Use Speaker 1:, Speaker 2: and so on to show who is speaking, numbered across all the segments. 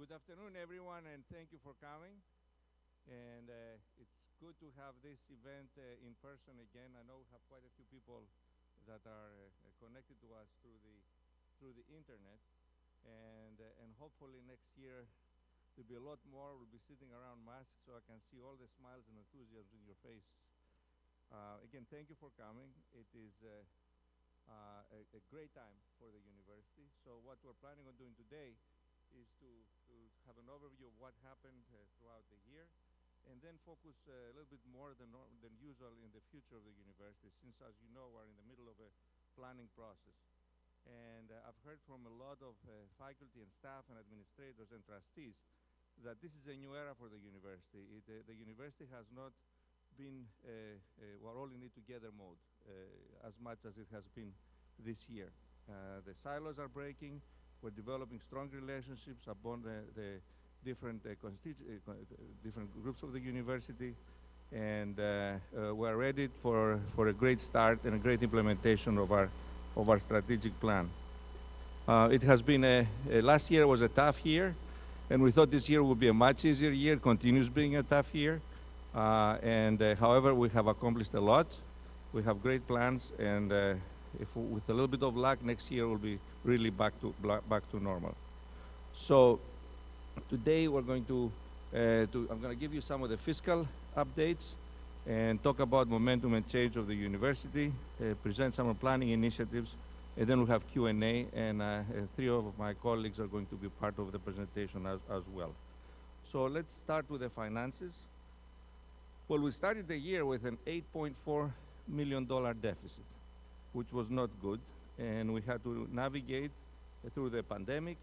Speaker 1: Good afternoon, everyone, and thank you for coming. And it's good to have this event in person again. I know we have quite a few people that are connected to us through the internet, and hopefully next year there'll be a lot more. We'll be sitting around masks, so I can see all the smiles and enthusiasm in your faces. Again, thank you for coming. It is a great time for the university. So what we're planning on doing today is to have an overview of what happened throughout the year, and then focus a little bit more than usual in the future of the university, since, as you know, we're in the middle of a planning process. And I've heard from a lot of faculty and staff and administrators and trustees that this is a new era for the university. The university has not been we're all in it together mode as much as it has been this year. The silos are breaking. We're developing strong relationships among the different different groups of the university, and we're ready for a great start and a great implementation of our strategic plan. It has been last year was a tough year, and we thought this year would be a much easier year. Continues being a tough year, however, we have accomplished a lot. We have great plans, and if with a little bit of luck, next year will be really back to normal. So today we're going I'm going to give you some of the fiscal updates and talk about momentum and change of the university, present some planning initiatives, and then we'll have Q&A, and three of my colleagues are going to be part of the presentation as well. So let's start with the finances. Well, we started the year with an $8.4 million deficit, which was not good, and we had to navigate through the pandemic.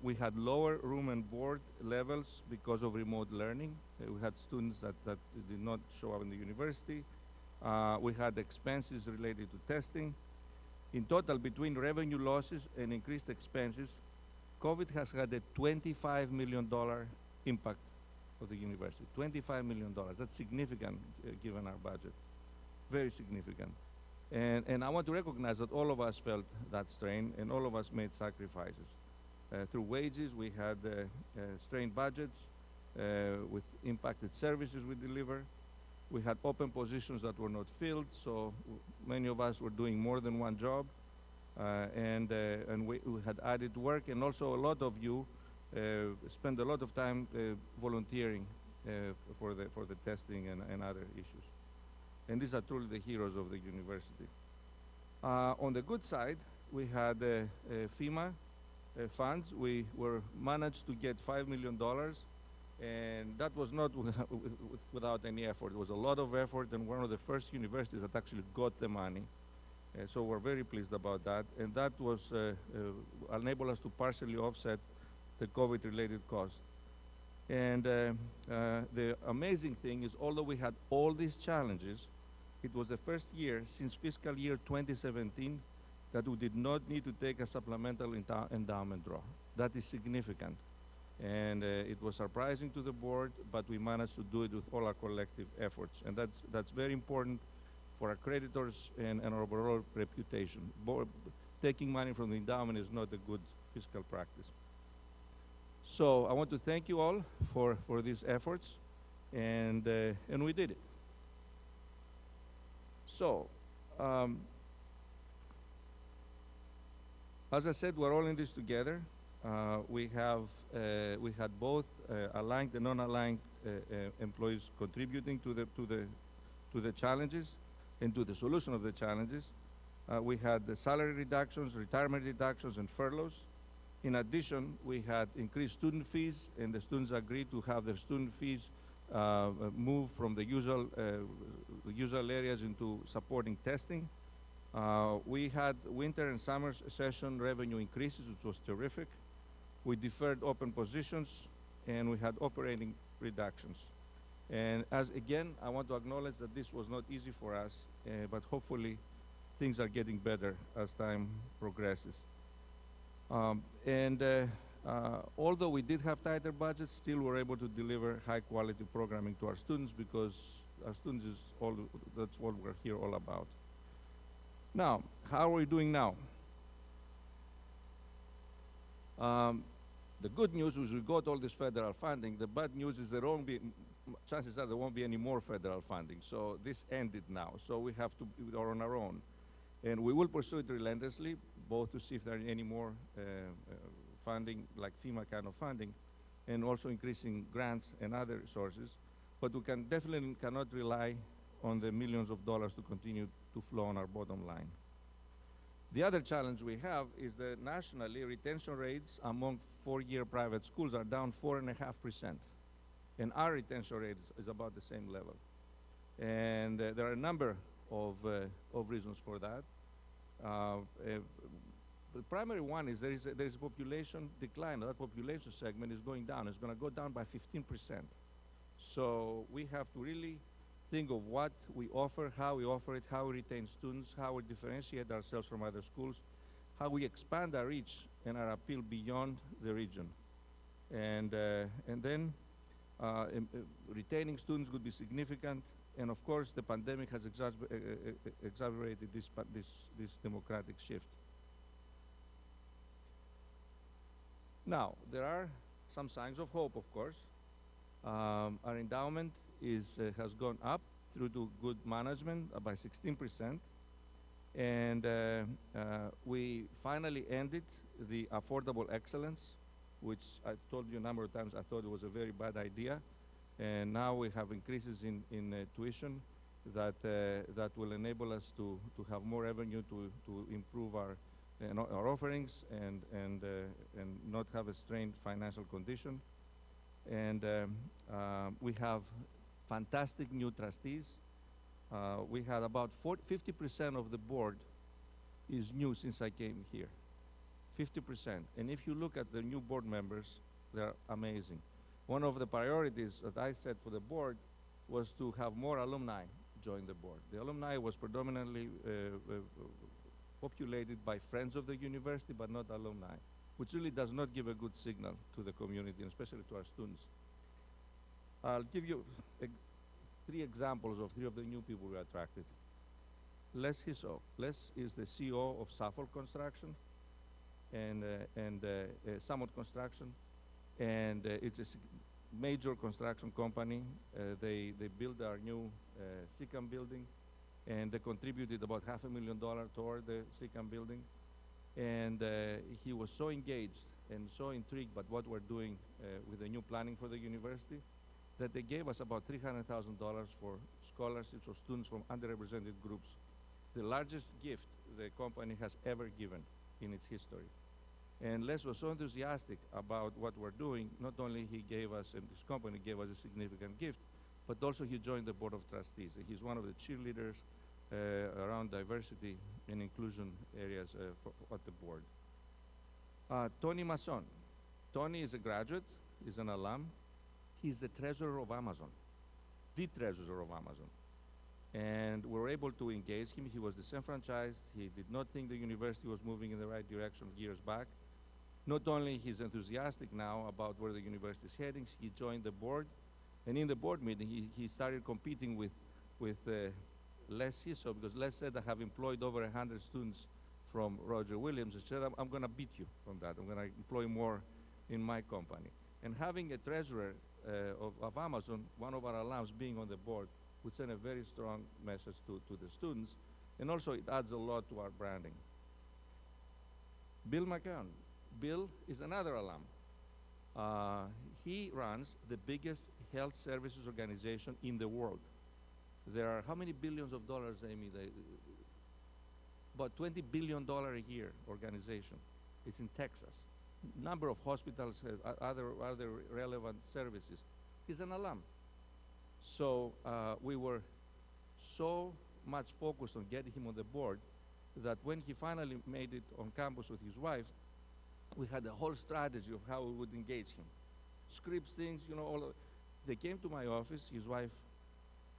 Speaker 1: We had lower room and board levels because of remote learning. We had students that did not show up in the university. We had expenses related to testing. In total, between revenue losses and increased expenses, COVID has had a $25 million impact for the university. $25 million, that's significant given our budget, very significant. And I want to recognize that all of us felt that strain, and all of us made sacrifices. Through wages, we had strained budgets with impacted services we deliver. We had open positions that were not filled, so many of us were doing more than one job. And we had added work, and also a lot of you spend a lot of time volunteering for the testing and other issues. And these are truly the heroes of the university. On the good side, we had FEMA funds. We managed to get $5 million, and that was not without any effort. It was a lot of effort, and one of the first universities that actually got the money. So we're very pleased about that, and that was enabled us to partially offset the COVID-related costs. And the amazing thing is, although we had all these challenges, it was the first year since fiscal year 2017 that we did not need to take a supplemental endowment draw. That is significant. And it was surprising to the board, but we managed to do it with all our collective efforts. And that's very important for our creditors and our overall reputation. Taking money from the endowment is not a good fiscal practice. So I want to thank you all for these efforts, and we did it. So, as I said, we're all in this together. We had both aligned and non-aligned employees contributing to the challenges and to the solution of the challenges. We had the salary reductions, retirement reductions, and furloughs. In addition, we had increased student fees, and the students agreed to have their student fees move from the usual areas into supporting testing. We had winter and summer session revenue increases, which was terrific. We deferred open positions, and we had operating reductions. And again, I want to acknowledge that this was not easy for us, but hopefully things are getting better as time progresses. Although we did have tighter budgets, still we're able to deliver high-quality programming to our students, because our students that's what we're here all about. Now, how are we doing now? The good news is we got all this federal funding. The bad news is there won't be, chances are there won't be any more federal funding. So this ended now. So we have to be on our own. And we will pursue it relentlessly, both to see if there are any more funding, like FEMA kind of funding, and also increasing grants and other sources. But we definitely cannot rely on the millions of dollars to continue to flow on our bottom line. The other challenge we have is that nationally, retention rates among four-year private schools are down 4.5%. And our retention rate is about the same level. And there are a number of reasons for that. The primary one is there is a population decline. That population segment is going down. It's going to go down by 15%. So we have to really think of what we offer, how we offer it, how we retain students, how we differentiate ourselves from other schools, how we expand our reach and our appeal beyond the region. And then retaining students would be significant. And of course, the pandemic has exacerbated this democratic shift. Now, there are some signs of hope, of course. Our endowment has gone up through to good management by 16%. And we finally ended the affordable excellence, which I've told you a number of times I thought it was a very bad idea. And now we have increases in tuition that will enable us to have more revenue to improve our offerings and not have a strained financial condition. And we have fantastic new trustees. We had about 50% of the board is new since I came here. 50%. And if you look at the new board members, they're amazing. One of the priorities that I set for the board was to have more alumni join the board. The alumni was predominantly populated by friends of the university, but not alumni, which really does not give a good signal to the community, and especially to our students. I'll give you three examples of three of the new people we attracted. Les Hisso. Les is the CEO of Suffolk Construction and Summit Construction. And it's a major construction company. They built our new SICAM building, and they contributed about $500,000 toward the SICAM building. And he was so engaged and so intrigued by what we're doing with the new planning for the university that they gave us about $300,000 for scholarships of students from underrepresented groups, the largest gift the company has ever given in its history. And Les was so enthusiastic about what we're doing. Not only he gave us, and his company gave us a significant gift, but also he joined the board of trustees. He's one of the cheerleaders around diversity and inclusion areas at the board. Tony Masson. Tony is a graduate, he's an alum. He's the treasurer of Amazon, the treasurer of Amazon. And we were able to engage him. He was disenfranchised. He did not think the university was moving in the right direction years back. Not only he's enthusiastic now about where the university is heading, he joined the board. And in the board meeting, he started competing with Les Hisso, because Les said, I have employed over 100 students from Roger Williams. He said, I'm going to beat you from that. I'm going to employ more in my company. And having a treasurer of Amazon, one of our alums being on the board, would send a very strong message to the students. And also it adds a lot to our branding. Bill McCann. Bill is another alum. He runs the biggest health services organization in the world. There are how many billions of dollars, Amy? About $20 billion a year organization. It's in Texas. Number of hospitals, other relevant services. He's an alum. So we were so much focused on getting him on the board that when he finally made it on campus with his wife, we had a whole strategy of how we would engage him. Scripts, things, you know, all of, they came to my office, his wife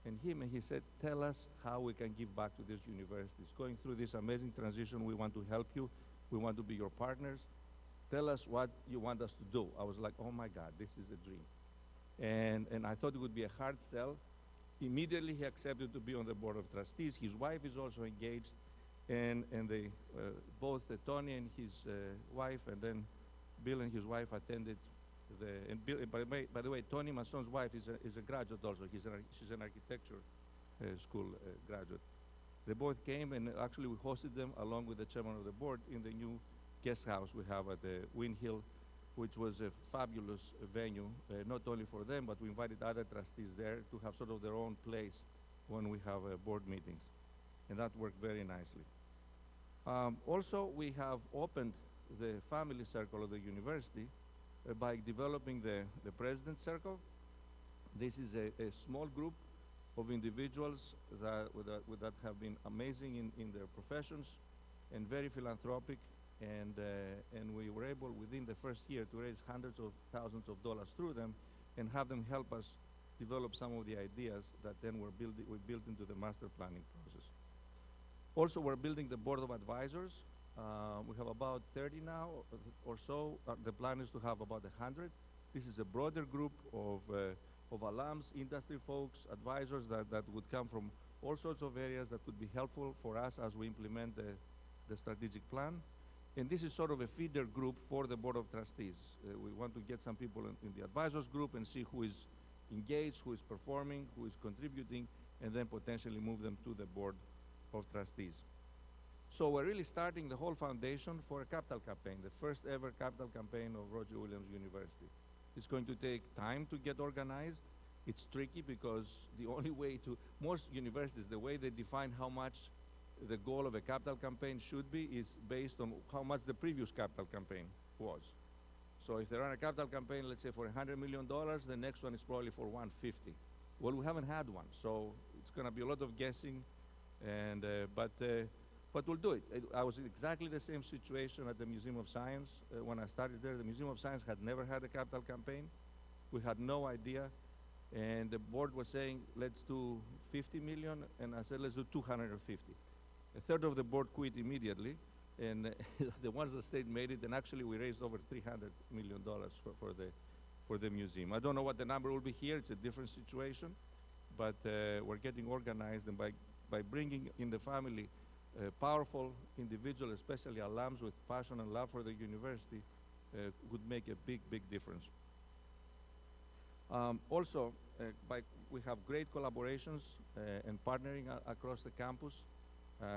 Speaker 1: and him, and he said, tell us how we can give back to this university. It's going through this amazing transition. We want to help you. We want to be your partners. Tell us what you want us to do. I was like, oh my God, this is a dream. And I thought it would be a hard sell. Immediately he accepted to be on the board of trustees. His wife is also engaged, and they, both Tony and his wife, and then Bill and his wife attended and Bill, by the way, Tony, my son's wife, is a graduate also. She's an architecture school graduate. They both came, and actually we hosted them along with the chairman of the board in the new guest house we have at the Wynn Hill, which was a fabulous venue, not only for them, but we invited other trustees there to have sort of their own place when we have board meetings. And that worked very nicely. Also, we have opened the family circle of the university by developing the President's Circle. This is a small group of individuals that have been amazing in their professions and very philanthropic, and we were able within the first year to raise hundreds of thousands of dollars through them and have them help us develop some of the ideas that then we built into the master planning process. Also, we're building the board of advisors. We have about 30 now or so. The plan is to have about 100. This is a broader group of alums, industry folks, advisors that would come from all sorts of areas that could be helpful for us as we implement the strategic plan. And this is sort of a feeder group for the Board of Trustees. We want to get some people in the advisors group and see who is engaged, who is performing, who is contributing, and then potentially move them to the Board of Trustees. So we're really starting the whole foundation for a capital campaign, the first ever capital campaign of Roger Williams University. It's going to take time to get organized. It's tricky because the only way to, most universities, the way they define how much the goal of a capital campaign should be is based on how much the previous capital campaign was. So if they run a capital campaign, let's say for $100 million, the next one is probably for 150. Well, we haven't had one, so it's going to be a lot of guessing, and but we'll do it. I was in exactly the same situation at the Museum of Science when I started there. The Museum of Science had never had a capital campaign. We had no idea, and the board was saying, let's do 50 million, and I said, let's do 250. A third of the board quit immediately, and the ones that stayed made it, and actually we raised over $300 million for the museum. I don't know what the number will be here. It's a different situation, but we're getting organized, and by bringing in the family powerful individuals, especially alums with passion and love for the university, would make a big, big difference. Also, we have great collaborations and partnering across the campus.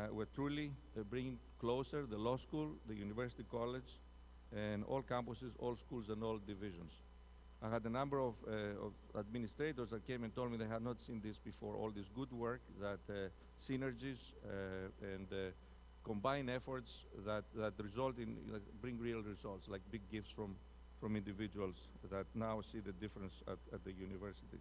Speaker 1: We're truly bringing closer the law school, the university college, and all campuses, all schools, and all divisions. I had a number of administrators that came and told me they had not seen this before, all this good work, that synergies and combined efforts that result in, bring real results, like big gifts from individuals that now see the difference at the university.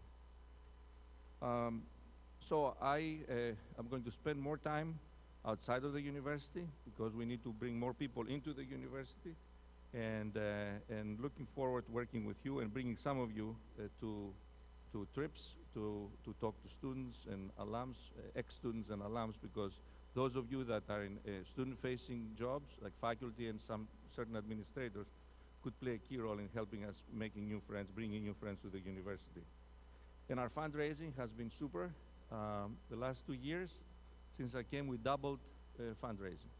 Speaker 1: So I'm going to spend more time outside of the university because we need to bring more people into the university, and looking forward to working with you and bringing some of you to trips to talk to students and alums, ex-students and alums, because those of you that are in student-facing jobs, like faculty and some certain administrators, could play a key role in helping us making new friends, bringing new friends to the university. And our fundraising has been super. The last 2 years, since I came, we doubled fundraising.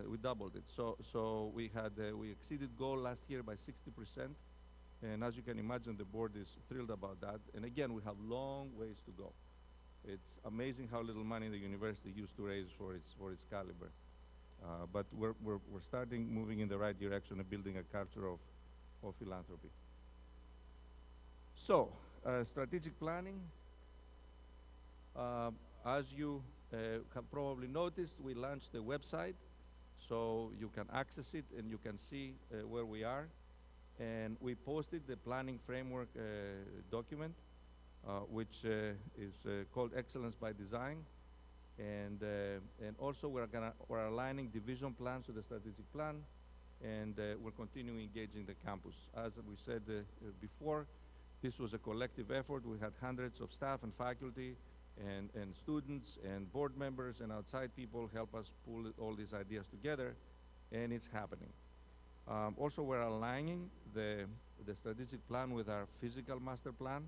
Speaker 1: We doubled it. So we exceeded goal last year by 60%. And as you can imagine, the board is thrilled about that. And again, we have long ways to go. It's amazing how little money the university used to raise for its caliber. But we're starting moving in the right direction and building a culture of philanthropy. So, strategic planning. As you have probably noticed, we launched a website, so you can access it and you can see where we are. And we posted the planning framework document, which is called Excellence by Design. And also we're aligning division plans to the strategic plan, and we're continuing engaging the campus. As we said before, this was a collective effort. We had hundreds of staff and faculty and students and board members and outside people help us pull all these ideas together, and it's happening. Also, we're aligning the strategic plan with our physical master plan.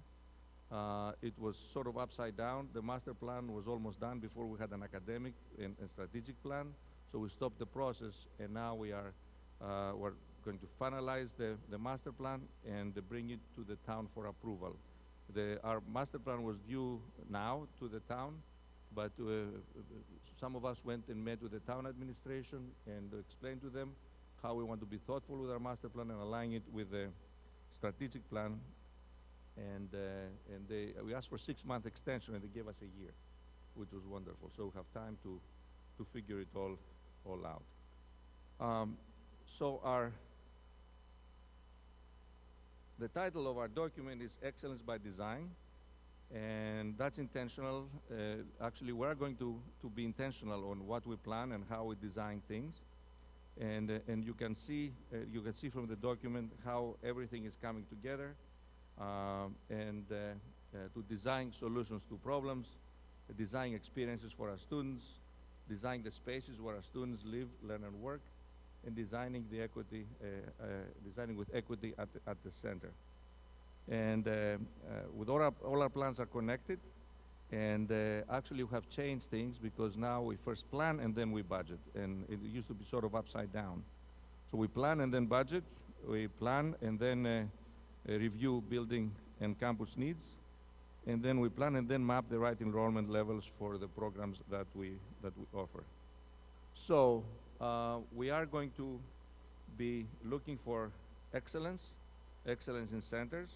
Speaker 1: It was sort of upside down. The master plan was almost done before we had an academic and strategic plan, so we stopped the process, and now we're going to finalize the master plan and bring it to the town for approval. Our master plan was due now to the town, but some of us went and met with the town administration and explained to them how we want to be thoughtful with our master plan and align it with the strategic plan. And we asked for a 6-month extension, and they gave us a year, which was wonderful. So we have time to figure it all out. So the title of our document is Excellence by Design, and that's intentional. Actually, we're going to be intentional on what we plan and how we design things. And you can see from the document how everything is coming together, to design solutions to problems, design experiences for our students, design the spaces where our students live, learn, and work, and designing the equity, designing with equity at the center. And with all our plans are connected, and actually we have changed things because now we first plan and then we budget, and it used to be sort of upside down. So we plan and then budget, we plan and then review building and campus needs, and then we plan and then map the right enrollment levels for the programs that we offer. So we are going to be looking for excellence in centers,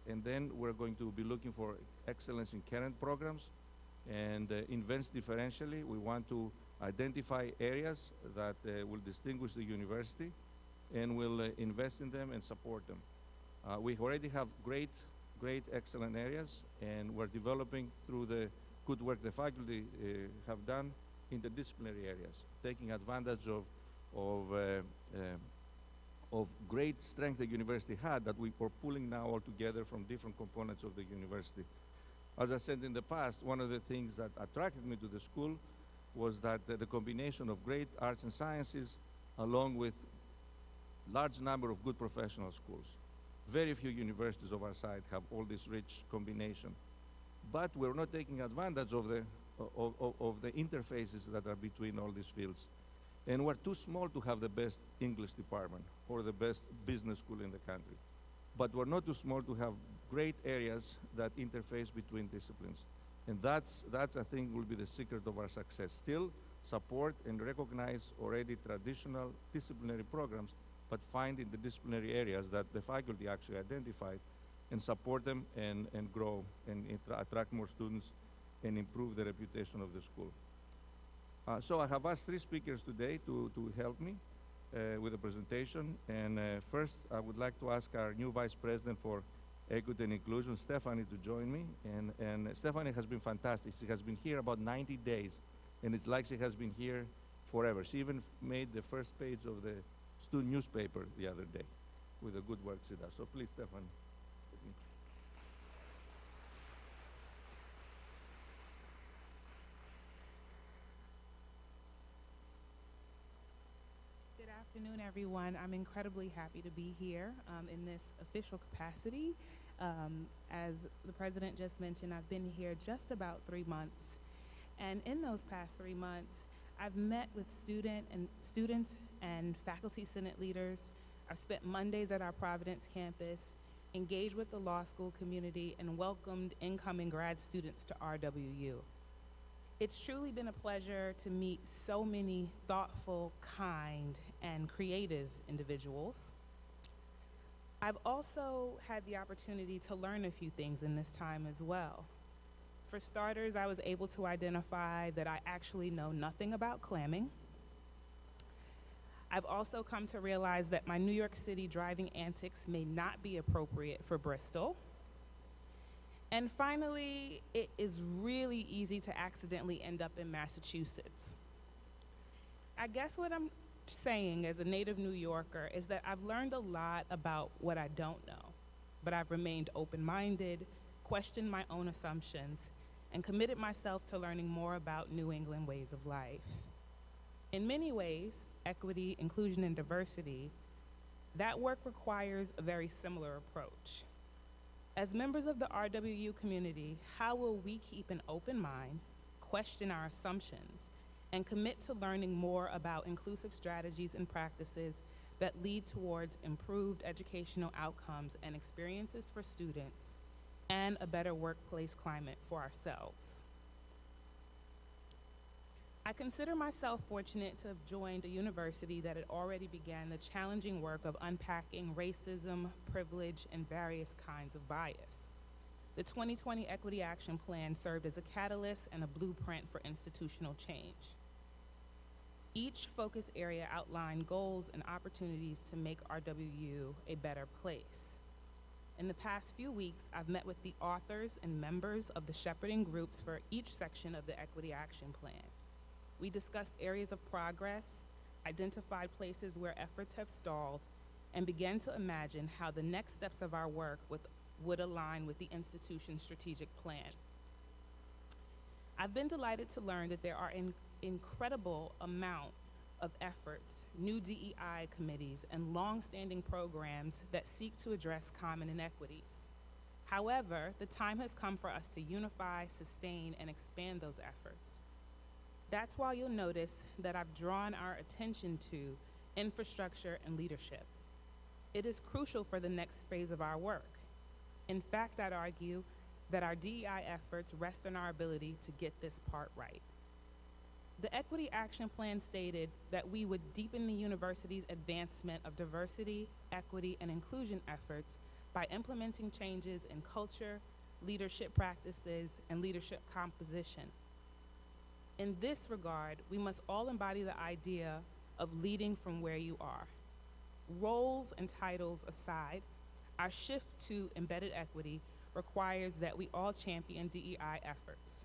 Speaker 1: and then we're going to be looking for excellence in current programs and invest differentially. We want to identify areas that will distinguish the university, and we'll invest in them and support them. We already have great, excellent areas, and we're developing through the good work the faculty have done in the disciplinary areas, taking advantage of great strength the university had that we are pulling now all together from different components of the university. As I said in the past, one of the things that attracted me to the school was that the combination of great arts and sciences along with large number of good professional schools. Very few universities of our side have all this rich combination. But we're not taking advantage of the interfaces that are between all these fields. And we're too small to have the best English department or the best business school in the country. But we're not too small to have great areas that interface between disciplines. And that's I think, will be the secret of our success. Still support and recognize already traditional disciplinary programs, but find in the disciplinary areas that the faculty actually identified and support them and grow and attract more students and improve the reputation of the school. So I have asked 3 speakers today to help me with the presentation. And first, I would like to ask our new Vice President for Equity and Inclusion, Stephanie, to join me. And Stephanie has been fantastic. She has been here about 90 days, and it's like she has been here forever. She even made the first page of the student newspaper the other day with the good work she does. So please, Stephanie.
Speaker 2: Good afternoon, everyone. I'm incredibly happy to be here in this official capacity. As the president just mentioned, I've been here just about 3 months. And in those past 3 months, I've met with students and faculty senate leaders. I've spent Mondays at our Providence campus, engaged with the law school community, and welcomed incoming grad students to RWU. It's truly been a pleasure to meet so many thoughtful, kind, and creative individuals. I've also had the opportunity to learn a few things in this time as well. For starters, I was able to identify that I actually know nothing about clamming. I've also come to realize that my New York City driving antics may not be appropriate for Bristol. And finally, it is really easy to accidentally end up in Massachusetts. I guess what I'm saying as a native New Yorker is that I've learned a lot about what I don't know, but I've remained open-minded, questioned my own assumptions, and committed myself to learning more about New England ways of life. In many ways, equity, inclusion, and diversity, that work requires a very similar approach. As members of the RWU community, how will we keep an open mind, question our assumptions, and commit to learning more about inclusive strategies and practices that lead towards improved educational outcomes and experiences for students and a better workplace climate for ourselves. I consider myself fortunate to have joined a university that had already began the challenging work of unpacking racism, privilege, and various kinds of bias. The 2020 Equity Action Plan served as a catalyst and a blueprint for institutional change. Each focus area outlined goals and opportunities to make RWU a better place. In the past few weeks, I've met with the authors and members of the shepherding groups for each section of the Equity Action Plan. We discussed areas of progress, identified places where efforts have stalled, and began to imagine how the next steps of our work would align with the institution's strategic plan. I've been delighted to learn that there are an incredible amount of efforts, new DEI committees, and long-standing programs that seek to address common inequities. However, the time has come for us to unify, sustain, and expand those efforts. That's why you'll notice that I've drawn our attention to infrastructure and leadership. It is crucial for the next phase of our work. In fact, I'd argue that our DEI efforts rest on our ability to get this part right. The Equity Action Plan stated that we would deepen the university's advancement of diversity, equity, and inclusion efforts by implementing changes in culture, leadership practices, and leadership composition. In this regard, we must all embody the idea of leading from where you are. Roles and titles aside, our shift to embedded equity requires that we all champion DEI efforts.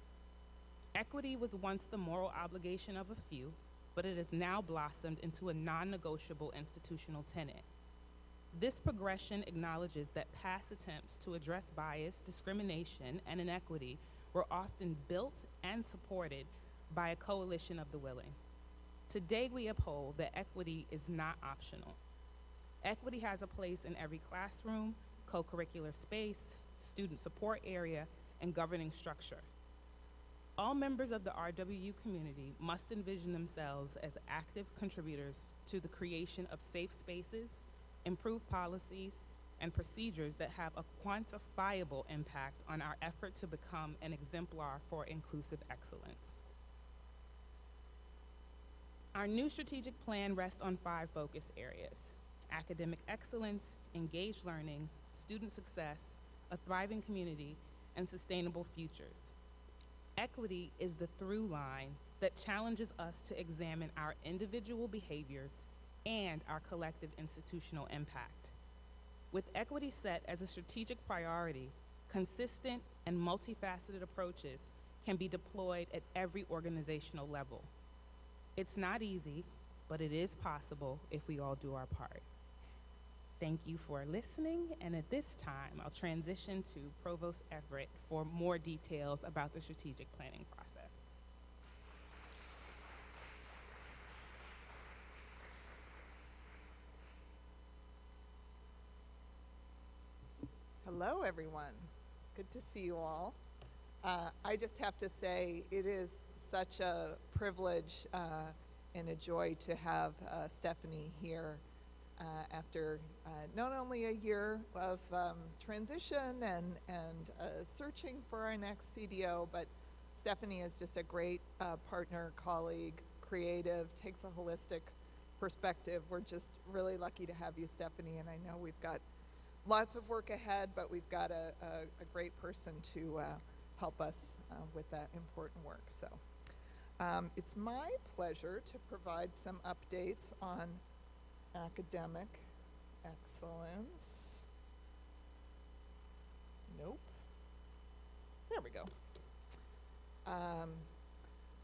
Speaker 2: Equity was once the moral obligation of a few, but it has now blossomed into a non-negotiable institutional tenet. This progression acknowledges that past attempts to address bias, discrimination, and inequity were often built and supported by a coalition of the willing. Today, we uphold that equity is not optional. Equity has a place in every classroom, co-curricular space, student support area, and governing structure. All members of the RWU community must envision themselves as active contributors to the creation of safe spaces, improved policies, and procedures that have a quantifiable impact on our effort to become an exemplar for inclusive excellence. Our new strategic plan rests on 5 focus areas: academic excellence, engaged learning, student success, a thriving community, and sustainable futures. Equity is the through line that challenges us to examine our individual behaviors and our collective institutional impact. With equity set as a strategic priority, consistent and multifaceted approaches can be deployed at every organizational level. It's not easy, but it is possible if we all do our part. Thank you for listening, and at this time, I'll transition to Provost Everett for more details about the strategic planning process.
Speaker 3: Hello, everyone. Good to see you all. I just have to say it is such a privilege and a joy to have Stephanie here after not only a year of transition and searching for our next CDO, but Stephanie is just a great partner, colleague, creative, takes a holistic perspective. We're just really lucky to have you, Stephanie, and I know we've got lots of work ahead, but we've got a great person to help us with that important work. So it's my pleasure to provide some updates on academic excellence. Nope. There we go.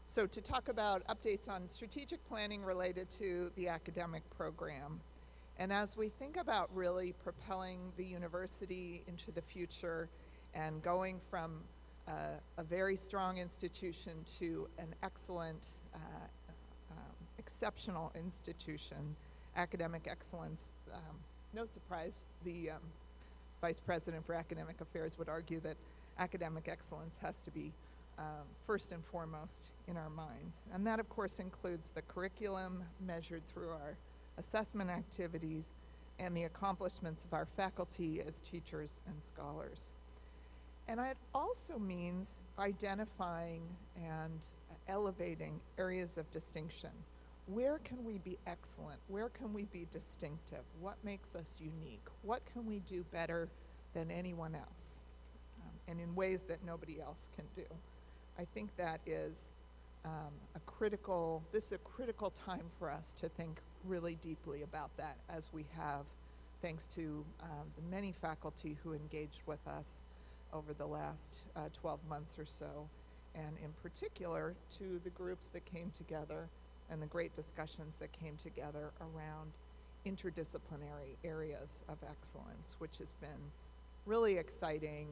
Speaker 3: So to talk about updates on strategic planning related to the academic program. And as we think about really propelling the university into the future and going from a very strong institution to an excellent, exceptional institution, academic excellence, no surprise, the Vice President for Academic Affairs would argue that academic excellence has to be first and foremost in our minds. And that, of course, includes the curriculum measured through our assessment activities, and the accomplishments of our faculty as teachers and scholars. And it also means identifying and elevating areas of distinction. Where can we be excellent? Where can we be distinctive? What makes us unique? What can we do better than anyone else? And in ways that nobody else can do. I think that is this is a critical time for us to think really deeply about that, as we have, thanks to the many faculty who engaged with us over the last 12 months or so, and in particular to the groups that came together and the great discussions that came together around interdisciplinary areas of excellence, which has been really exciting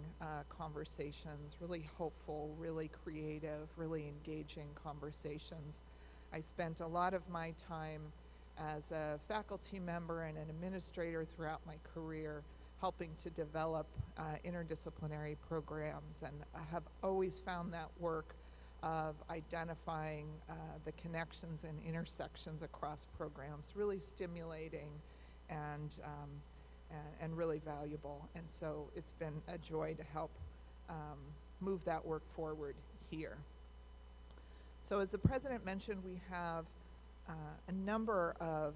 Speaker 3: conversations, really hopeful, really creative, really engaging conversations. I spent a lot of my time as a faculty member and an administrator throughout my career helping to develop interdisciplinary programs, and I have always found that work of identifying the connections and intersections across programs really stimulating and really valuable. And so it's been a joy to help move that work forward here. So as the president mentioned, we have a number of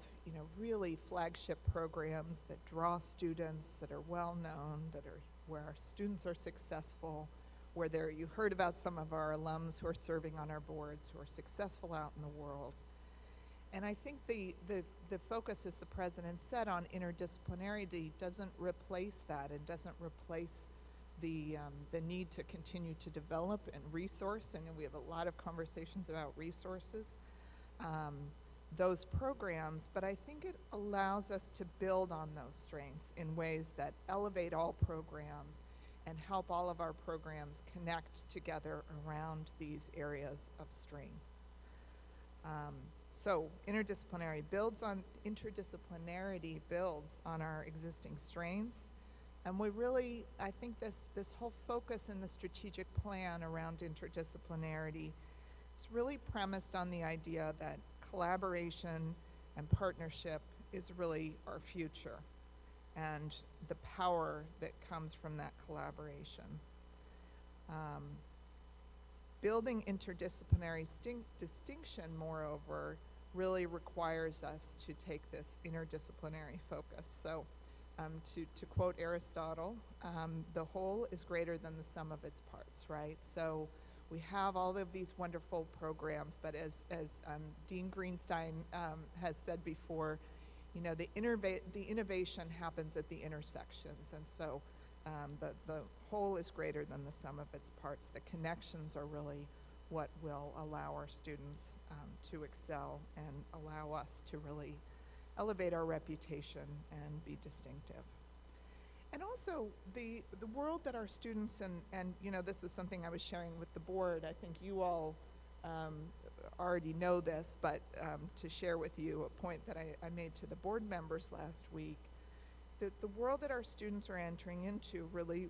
Speaker 3: really flagship programs that draw students, that are well known, where our students are successful, where you heard about some of our alums who are serving on our boards, who are successful out in the world. And I think the focus, as the president said, on interdisciplinarity doesn't replace that. It doesn't replace the need to continue to develop and resource, and we have a lot of conversations about resources, those programs, but I think it allows us to build on those strengths in ways that elevate all programs and help all of our programs connect together around these areas of strength. So interdisciplinarity builds on our existing strengths. And we really, I think this whole focus in the strategic plan around interdisciplinarity is really premised on the idea that collaboration and partnership is really our future, and the power that comes from that collaboration. Building interdisciplinary distinction, moreover, really requires us to take this interdisciplinary focus. So to quote Aristotle, the whole is greater than the sum of its parts, right? So we have all of these wonderful programs, but as Dean Greenstein has said before, the innovation happens at the intersections, and so the whole is greater than the sum of its parts. The connections are really what will allow our students to excel and allow us to really elevate our reputation and be distinctive. And also the world that our students, and this is something I was sharing with the board, I think you all already know this, but to share with you a point that I made to the board members last week, that the world that our students are entering into really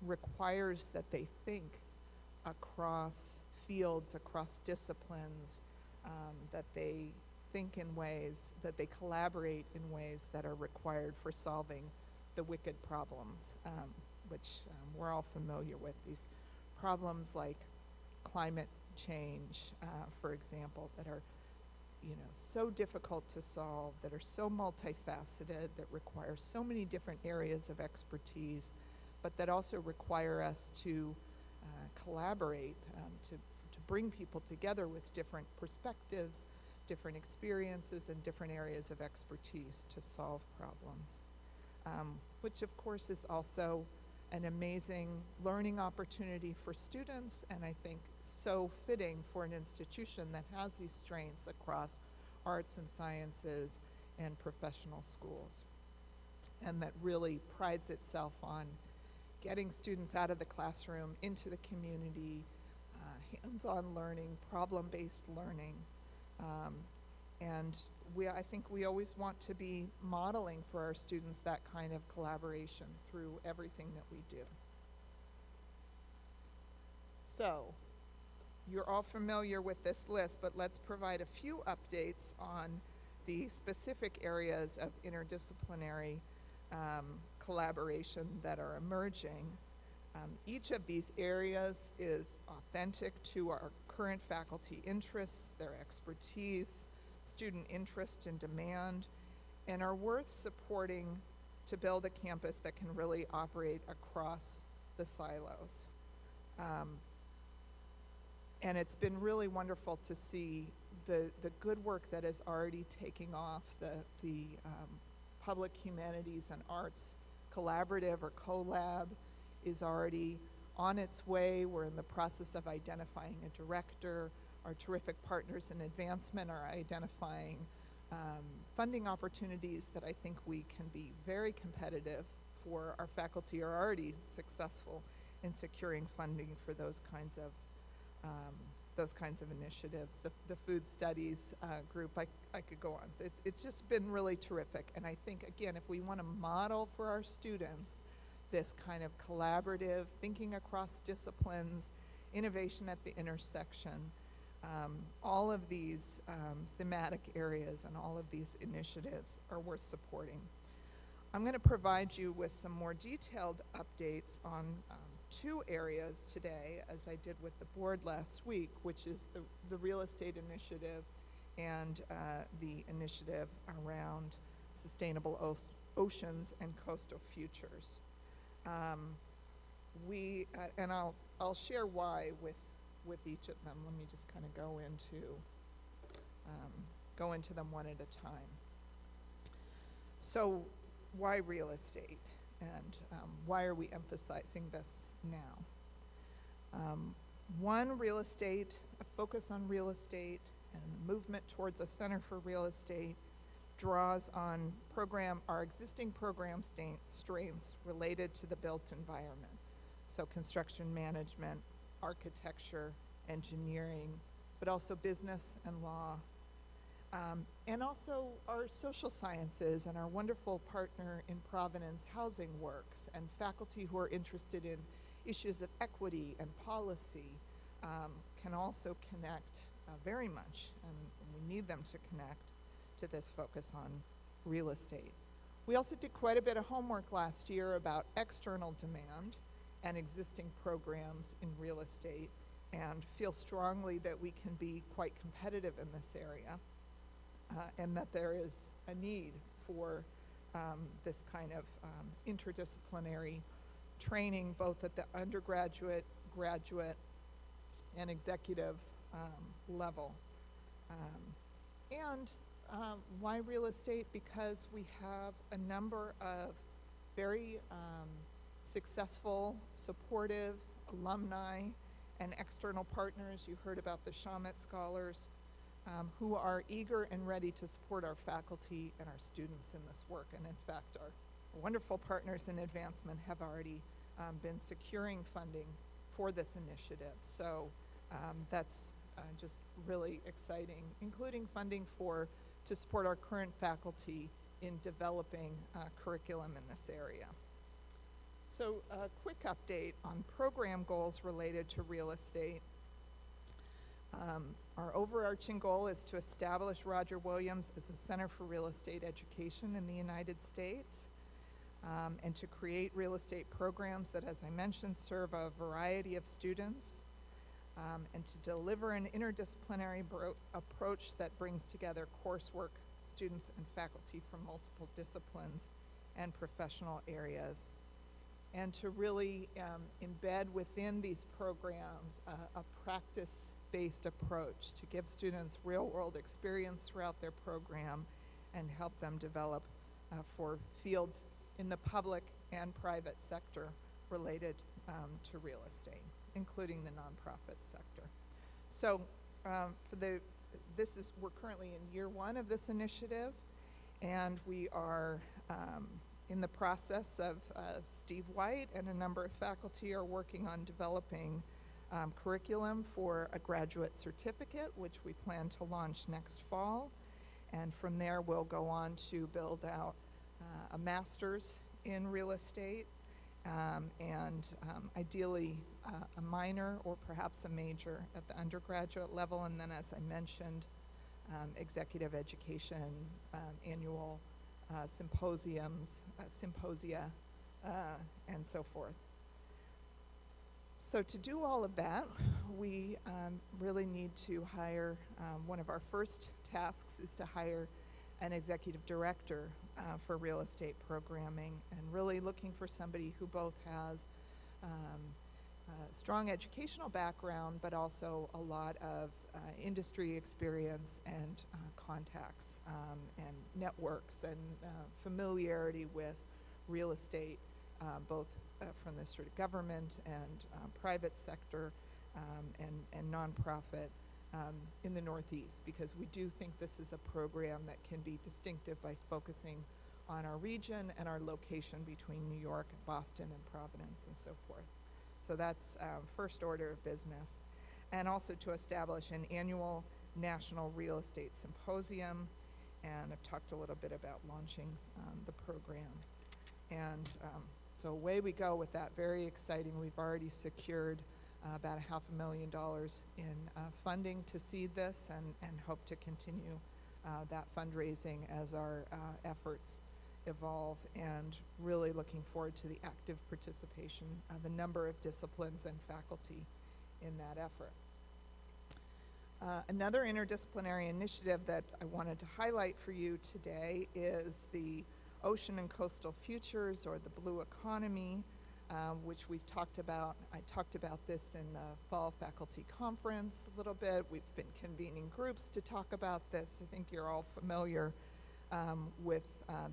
Speaker 3: requires that they think across fields, across disciplines, that they think in ways, that they collaborate in ways that are required for solving the wicked problems, which we're all familiar with. These problems like climate change, for example, that are so difficult to solve, that are so multifaceted, that require so many different areas of expertise, but that also require us to collaborate, to bring people together with different perspectives, different experiences, and different areas of expertise to solve problems, which of course is also an amazing learning opportunity for students, and I think so fitting for an institution that has these strengths across arts and sciences and professional schools, and that really prides itself on getting students out of the classroom into the community, hands-on learning, problem-based learning, and I think we always want to be modeling for our students that kind of collaboration through everything that we do. So, you're all familiar with this list, but let's provide a few updates on the specific areas of interdisciplinary collaboration that are emerging. Each of these areas is authentic to our current faculty interests, their expertise, student interest and demand, and are worth supporting to build a campus that can really operate across the silos. And it's been really wonderful to see the good work that is already taking off. The Public Humanities and Arts Collaborative or CoLab is already on its way. We're in the process of identifying a director. Our terrific partners in advancement are identifying funding opportunities that I think we can be very competitive for. Our faculty are already successful in securing funding for those kinds of initiatives. The food studies group, I could go on. It's just been really terrific. And I think, again, if we want to model for our students this kind of collaborative, thinking across disciplines, innovation at the intersection, all of these thematic areas and all of these initiatives are worth supporting. I'm going to provide you with some more detailed updates on two areas today, as I did with the board last week, which is the real estate initiative and the initiative around sustainable oceans and coastal futures. And I'll share why with each of them. Let me just kind of go into them one at a time. So why real estate, and why are we emphasizing this now? One, real estate, a focus on real estate and a movement towards a center for real estate draws on our existing program strains related to the built environment. So construction management, architecture, engineering, but also business and law. And also our social sciences and our wonderful partner in Providence, Housing Works, and faculty who are interested in issues of equity and policy can also connect very much, and we need them to connect to this focus on real estate. We also did quite a bit of homework last year about external demand and existing programs in real estate, and feel strongly that we can be quite competitive in this area, and that there is a need for this kind of interdisciplinary training, both at the undergraduate, graduate, and executive level. Why real estate? Because we have a number of very successful, supportive alumni and external partners. You heard about the Shamet Scholars, who are eager and ready to support our faculty and our students in this work. And in fact, our wonderful partners in advancement have already been securing funding for this initiative. So that's just really exciting, including funding to support our current faculty in developing curriculum in this area. So a quick update on program goals related to real estate. Our overarching goal is to establish Roger Williams as a center for real estate education in the United States, and to create real estate programs that, as I mentioned, serve a variety of students, and to deliver an interdisciplinary approach that brings together coursework, students, and faculty from multiple disciplines and professional areas, and to really embed within these programs a practice-based approach to give students real-world experience throughout their program and help them develop for fields in the public and private sector related to real estate, including the nonprofit sector. So we're currently in year one of this initiative, and we are in the process of Steve White and a number of faculty are working on developing curriculum for a graduate certificate, which we plan to launch next fall. And from there, we'll go on to build out a master's in real estate, and ideally a minor or perhaps a major at the undergraduate level. And then, as I mentioned, executive education, annual symposiums, symposia, and so forth. So to do all of that, we really need to hire, one of our first tasks is to hire an executive director for real estate programming, and really looking for somebody who both has strong educational background, but also a lot of industry experience and contacts and networks and familiarity with real estate, both from the sort of government and private sector and nonprofit in the Northeast, because we do think this is a program that can be distinctive by focusing on our region and our location between New York and Boston and Providence and so forth. So that's first order of business. And also to establish an annual national real estate symposium, and I've talked a little bit about launching the program. And so away we go with that. Very exciting. We've already secured about $500,000 in funding to seed this, and hope to continue that fundraising as our efforts evolve, and really looking forward to the active participation of a number of disciplines and faculty in that effort. Another interdisciplinary initiative that I wanted to highlight for you today is the Ocean and Coastal Futures, or the Blue Economy, which we've talked about. I talked about this in the fall faculty conference a little bit. We've been convening groups to talk about this. I think you're all familiar with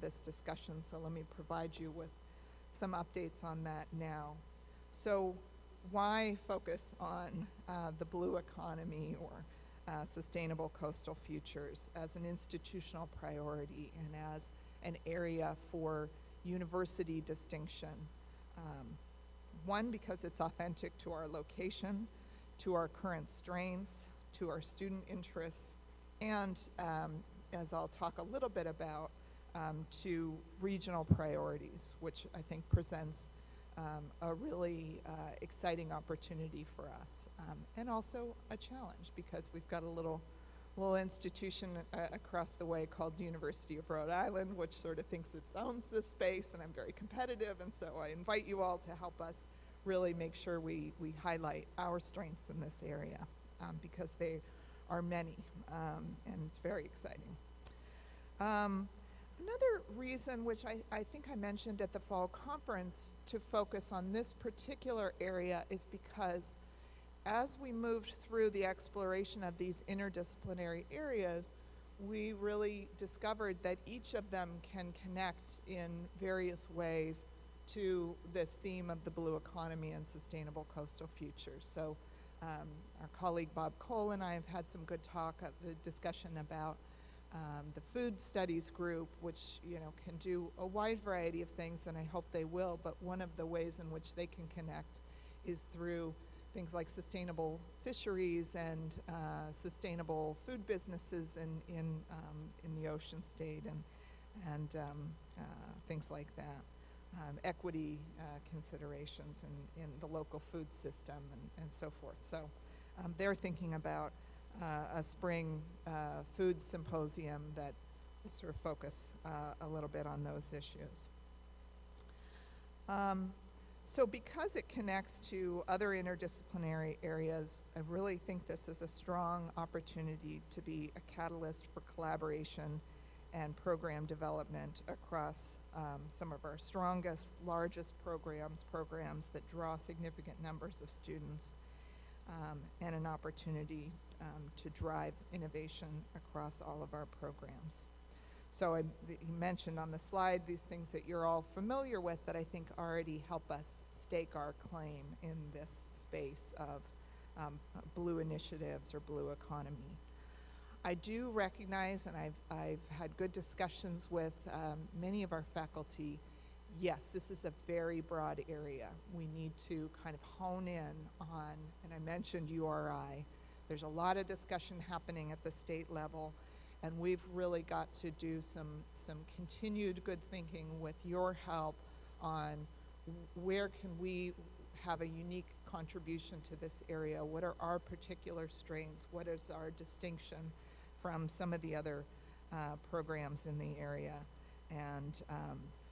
Speaker 3: this discussion, so let me provide you with some updates on that now. So why focus on the blue economy or sustainable coastal futures as an institutional priority and as an area for university distinction? One, because it's authentic to our location, to our current strengths, to our student interests, and as I'll talk a little bit about, to regional priorities, which I think presents a really exciting opportunity for us, and also a challenge, because we've got a little institution across the way called University of Rhode Island, which sort of thinks it owns this space, and I'm very competitive, and so I invite you all to help us really make sure we highlight our strengths in this area, because they are many, and it's very exciting. Another reason, which I think I mentioned at the fall conference, to focus on this particular area is because as we moved through the exploration of these interdisciplinary areas, we really discovered that each of them can connect in various ways to this theme of the blue economy and sustainable coastal futures. So our colleague Bob Cole and I have had some good talk of the discussion about the food studies group, which can do a wide variety of things, and I hope they will, but one of the ways in which they can connect is through things like sustainable fisheries and sustainable food businesses in the ocean state, and things like that. Equity considerations in the local food system and so forth. So they're thinking about a spring food symposium that will sort of focus a little bit on those issues. So because it connects to other interdisciplinary areas, I really think this is a strong opportunity to be a catalyst for collaboration and program development across some of our strongest, largest programs that draw significant numbers of students, and an opportunity to drive innovation across all of our programs. So you mentioned on the slide these things that you're all familiar with that I think already help us stake our claim in this space of blue initiatives or blue economy. I do recognize, and I've had good discussions with many of our faculty, yes, this is a very broad area. We need to kind of hone in on, and I mentioned URI, there's a lot of discussion happening at the state level, and we've really got to do some continued good thinking with your help on where can we have a unique contribution to this area, what are our particular strengths, what is our distinction from some of the other programs in the area. And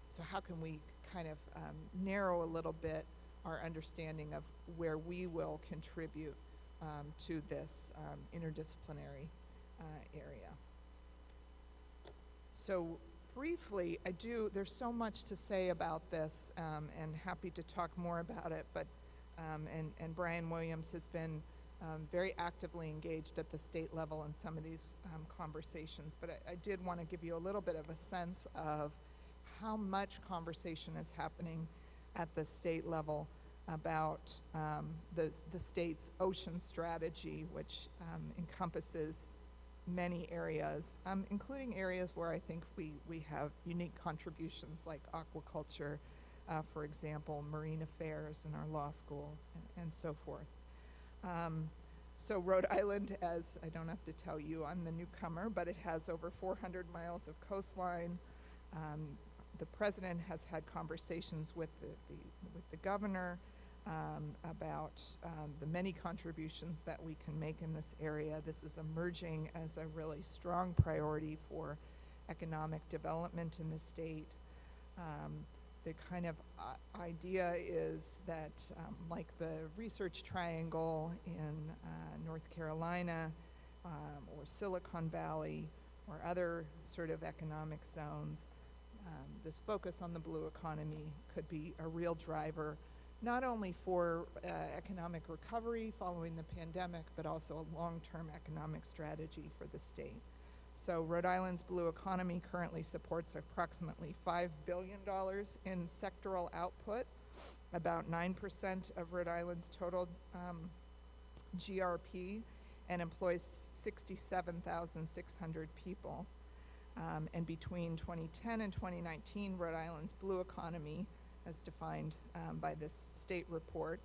Speaker 3: so how can we kind of narrow a little bit our understanding of where we will contribute to this interdisciplinary area. So briefly, there's so much to say about this, and happy to talk more about it, but, and Brian Williams has been very actively engaged at the state level in some of these conversations, but I did want to give you a little bit of a sense of how much conversation is happening at the state level about the state's ocean strategy, which encompasses many areas, including areas where I think we have unique contributions like aquaculture, for example, marine affairs in our law school, and so forth. So Rhode Island, as I don't have to tell you, I'm the newcomer, but it has over 400 miles of coastline. The president has had conversations with the governor about the many contributions that we can make in this area. This is emerging as a really strong priority for economic development in the state. The kind of idea is that like the research triangle in North Carolina or Silicon Valley or other sort of economic zones, this focus on the blue economy could be a real driver, not only for economic recovery following the pandemic, but also a long-term economic strategy for the state. So Rhode Island's blue economy currently supports approximately $5 billion in sectoral output, about 9% of Rhode Island's total GRP, and employs 67,600 people. And between 2010 and 2019, Rhode Island's blue economy, as defined by this state report,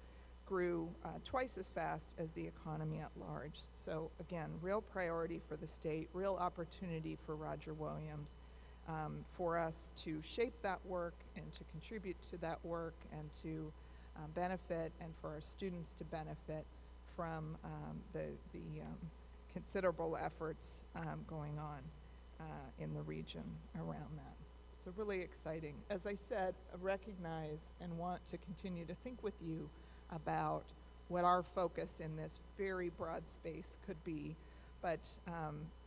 Speaker 3: grew twice as fast as the economy at large. So again, real priority for the state, real opportunity for Roger Williams for us to shape that work and to contribute to that work and to benefit, and for our students to benefit from the considerable efforts going on in the region around that. So really exciting. As I said, I recognize and want to continue to think with you about what our focus in this very broad space could be. But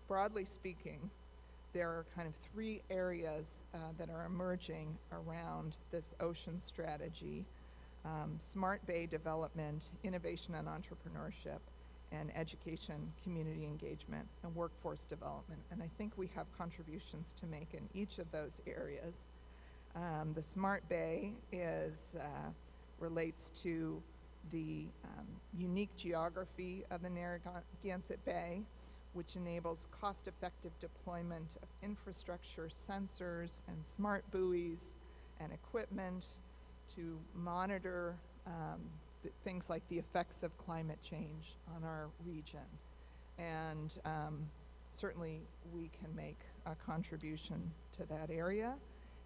Speaker 3: broadly speaking, there are kind of three areas that are emerging around this ocean strategy: smart bay development, innovation and entrepreneurship, and education, community engagement, and workforce development. And I think we have contributions to make in each of those areas. The smart bay relates to the unique geography of the Narragansett Bay, which enables cost-effective deployment of infrastructure, sensors, and smart buoys and equipment to monitor things like the effects of climate change on our region. And certainly we can make a contribution to that area.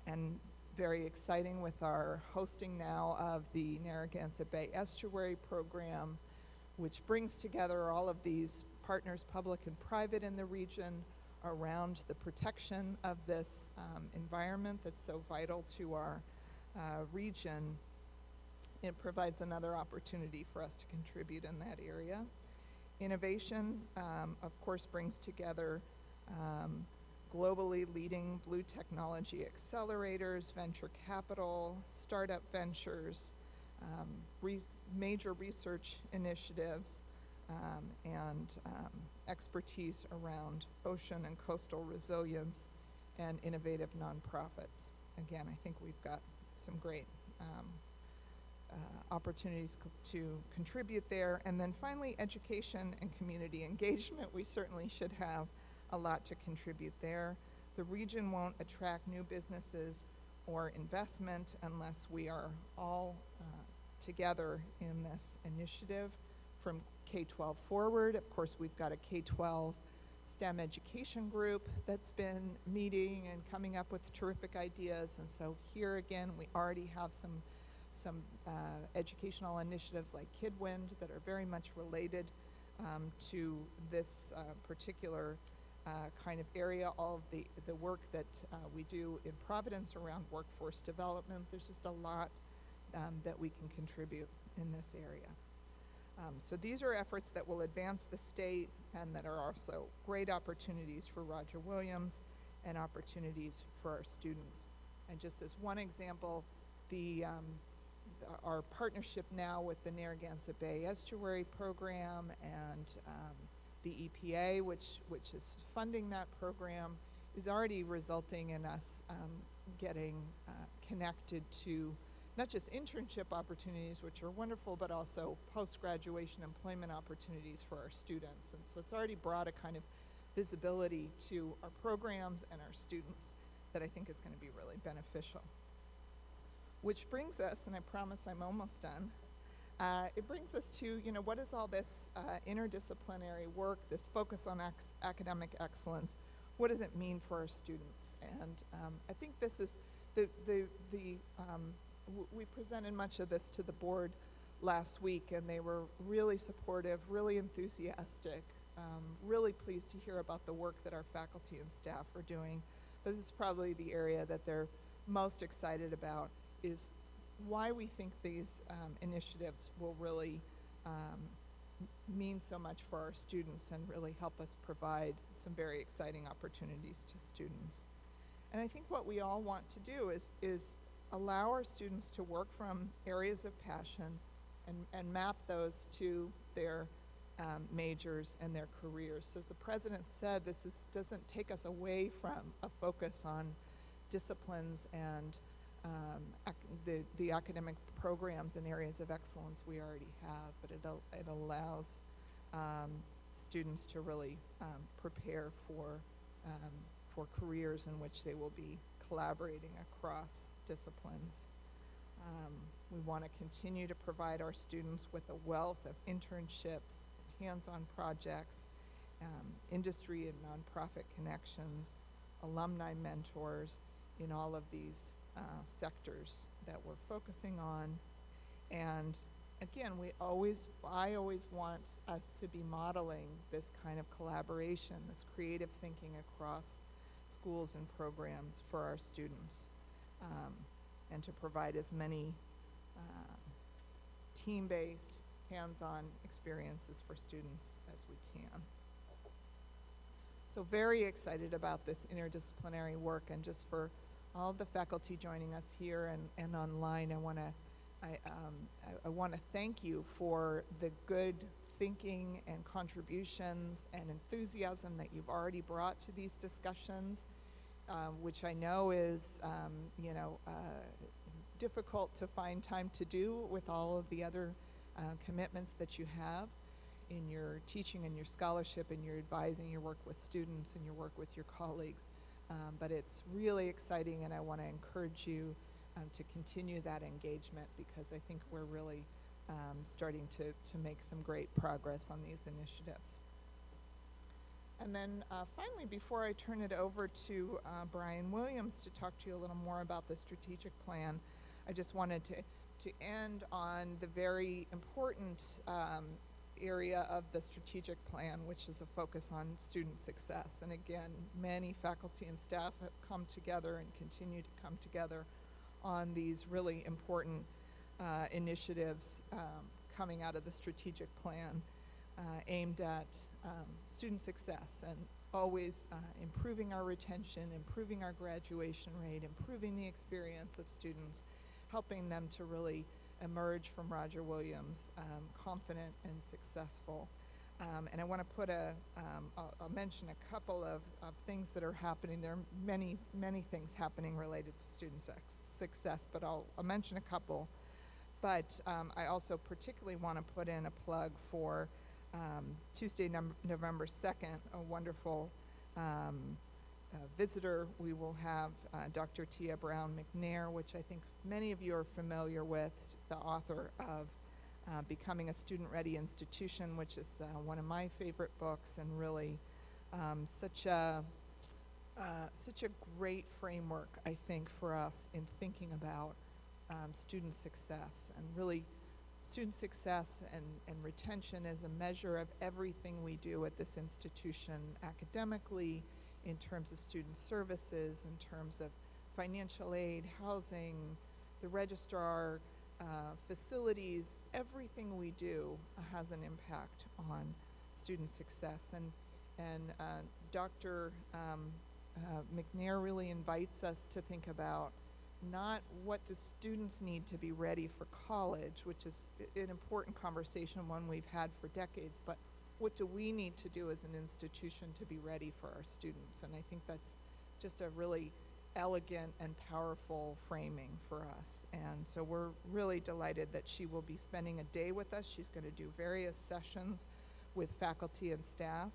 Speaker 3: And very exciting with our hosting now of the Narragansett Bay Estuary Program, which brings together all of these partners, public and private, in the region around the protection of this environment that's so vital to our region. It provides another opportunity for us to contribute in that area. Innovation, of course, brings together globally leading blue technology accelerators, venture capital, startup ventures, major research initiatives, and expertise around ocean and coastal resilience, and innovative nonprofits. Again, I think we've got some great opportunities to contribute there. And then finally, education and community engagement. We certainly should have a lot to contribute there. The region won't attract new businesses or investment unless we are all together in this initiative from K-12 forward. Of course, we've got a K-12 STEM education group that's been meeting and coming up with terrific ideas. And so here again, we already have some educational initiatives like KidWind that are very much related to this particular kind of area, all of the work that we do in Providence around workforce development. There's just a lot that we can contribute in this area. So these are efforts that will advance the state and that are also great opportunities for Roger Williams and opportunities for our students. And just as one example, our partnership now with the Narragansett Bay Estuary Program and the EPA, which is funding that program, is already resulting in us getting connected to not just internship opportunities, which are wonderful, but also post-graduation employment opportunities for our students. And so it's already brought a kind of visibility to our programs and our students that I think is going to be really beneficial. Which brings us, and I promise I'm almost done, it brings us to, what is all this interdisciplinary work, this focus on academic excellence, what does it mean for our students? And I think this is we presented much of this to the board last week, and they were really supportive, really enthusiastic, really pleased to hear about the work that our faculty and staff are doing. This is probably the area that they're most excited about, is why we think these initiatives will really mean so much for our students and really help us provide some very exciting opportunities to students. And I think what we all want to do is allow our students to work from areas of passion and map those to their majors and their careers. So as the president said, this doesn't take us away from a focus on disciplines and the academic programs and areas of excellence we already have, but it allows students to really prepare for careers in which they will be collaborating across disciplines. We want to continue to provide our students with a wealth of internships, hands-on projects, industry and nonprofit connections, alumni mentors in all of these sectors that we're focusing on. And again, I always want us to be modeling this kind of collaboration, this creative thinking across schools and programs for our students, and to provide as many team-based, hands-on experiences for students as we can. So very excited about this interdisciplinary work, and just for all of the faculty joining us here and online, I want to thank you for the good thinking and contributions and enthusiasm that you've already brought to these discussions, which I know is difficult to find time to do with all of the other commitments that you have in your teaching and your scholarship and your advising, your work with students and your work with your colleagues. But it's really exciting, and I want to encourage you to continue that engagement, because I think we're really starting to make some great progress on these initiatives. And then finally, before I turn it over to Brian Williams to talk to you a little more about the strategic plan, I just wanted to end on the very important area of the strategic plan, which is a focus on student success. And again, many faculty and staff have come together and continue to come together on these really important initiatives coming out of the strategic plan aimed at student success, and always improving our retention, improving our graduation rate, improving the experience of students, helping them to really emerge from Roger Williams confident and successful. And I want to put I'll mention a couple of things that are happening. There are many, many things happening related to student success, but I'll mention a couple. But I also particularly want to put in a plug for Tuesday, November 2nd, a wonderful visitor. We will have Dr. Tia Brown McNair, which I think many of you are familiar with, the author of Becoming a Student-Ready Institution, which is one of my favorite books, and really such a great framework, I think, for us in thinking about student success, and really student success and retention is a measure of everything we do at this institution academically, in terms of student services, in terms of financial aid, housing, the registrar, facilities. Everything we do has an impact on student success. And Dr. McNair really invites us to think about not what do students need to be ready for college, which is an important conversation, one we've had for decades, but what do we need to do as an institution to be ready for our students? And I think that's just a really elegant and powerful framing for us. And so we're really delighted that she will be spending a day with us. She's going to do various sessions with faculty and staff,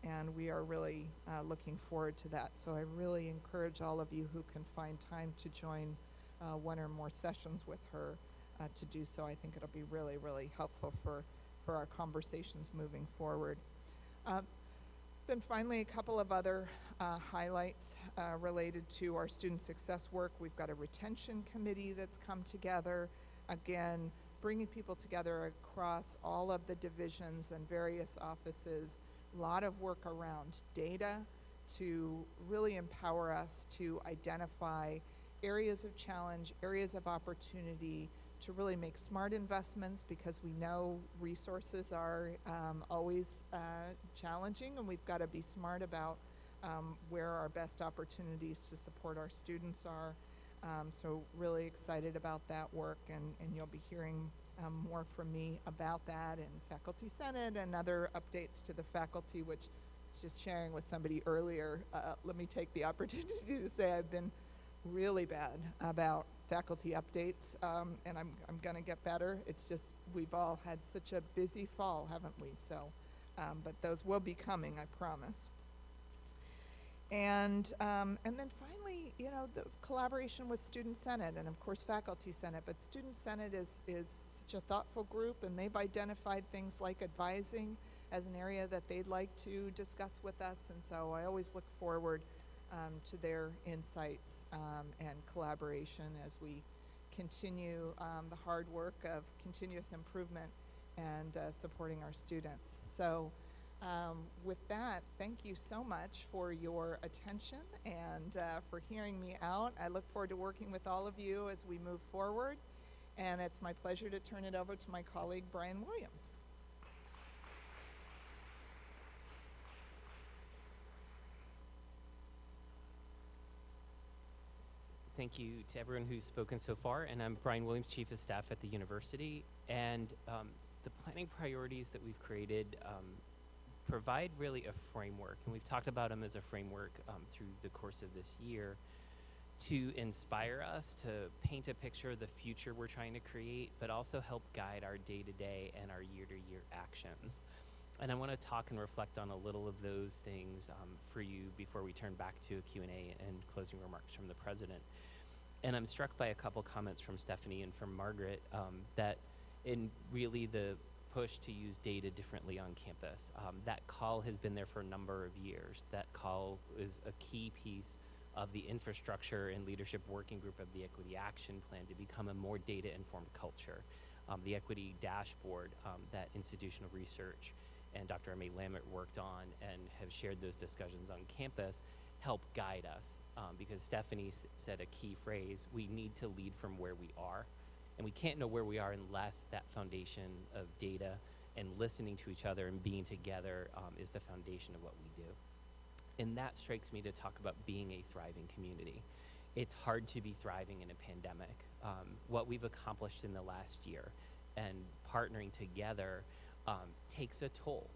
Speaker 3: and we are really looking forward to that. So I really encourage all of you who can find time to join one or more sessions with her to do so. I think it'll be really, really helpful for our conversations moving forward. Then finally, a couple of other highlights related to our student success work. We've got a retention committee that's come together, again, bringing people together across all of the divisions and various offices. A lot of work around data to really empower us to identify areas of challenge, areas of opportunity, to really make smart investments, because we know resources are always challenging, and we've got to be smart about where our best opportunities to support our students are. So really excited about that work, and you'll be hearing more from me about that in Faculty Senate and other updates to the faculty, which I was just sharing with somebody earlier. Let me take the opportunity to say I've been really bad about faculty updates, and I'm going to get better. It's just we've all had such a busy fall, haven't we? So, but those will be coming, I promise. And then finally, you know, the collaboration with Student Senate and of course Faculty Senate. But Student Senate is such a thoughtful group, and they've identified things like advising as an area that they'd like to discuss with us. And so I always look forward to their insights and collaboration as we continue the hard work of continuous improvement and supporting our students. So with that, thank you so much for your attention and for hearing me out. I look forward to working with all of you as we move forward, and it's my pleasure to turn it over to my colleague, Brian Williams.
Speaker 4: Thank you to everyone who's spoken so far, and I'm Brian Williams, Chief of Staff at the university, and the planning priorities that we've created provide really a framework, and we've talked about them as a framework through the course of this year to inspire us to paint a picture of the future we're trying to create, but also help guide our day-to-day and our year-to-year actions. And I want to talk and reflect on a little of those things for you before we turn back to a Q&A and closing remarks from the president. And I'm struck by a couple comments from Stephanie and from Margaret that in really the push to use data differently on campus. That call has been there for a number of years. That call is a key piece of the infrastructure and leadership working group of the Equity Action Plan to become a more data-informed culture. The Equity Dashboard that institutional research and Dr. M.A. Lammert worked on and have shared those discussions on campus help guide us because Stephanie said a key phrase: we need to lead from where we are. And we can't know where we are unless that foundation of data and listening to each other and being together is the foundation of what we do. And that strikes me to talk about being a thriving community. It's hard to be thriving in a pandemic. What we've accomplished in the last year and partnering together takes a toll.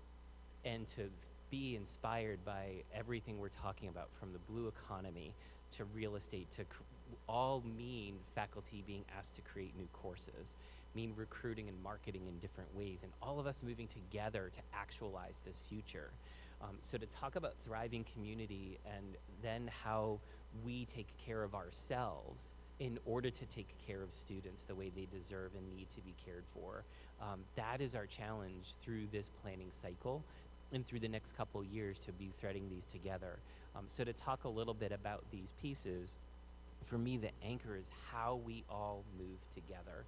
Speaker 4: And to be inspired by everything we're talking about, from the blue economy to real estate to all mean faculty being asked to create new courses, mean recruiting and marketing in different ways, and all of us moving together to actualize this future. So to talk about thriving community and then how we take care of ourselves in order to take care of students the way they deserve and need to be cared for, that is our challenge through this planning cycle and through the next couple years to be threading these together. So to talk a little bit about these pieces, for me, the anchor is how we all move together.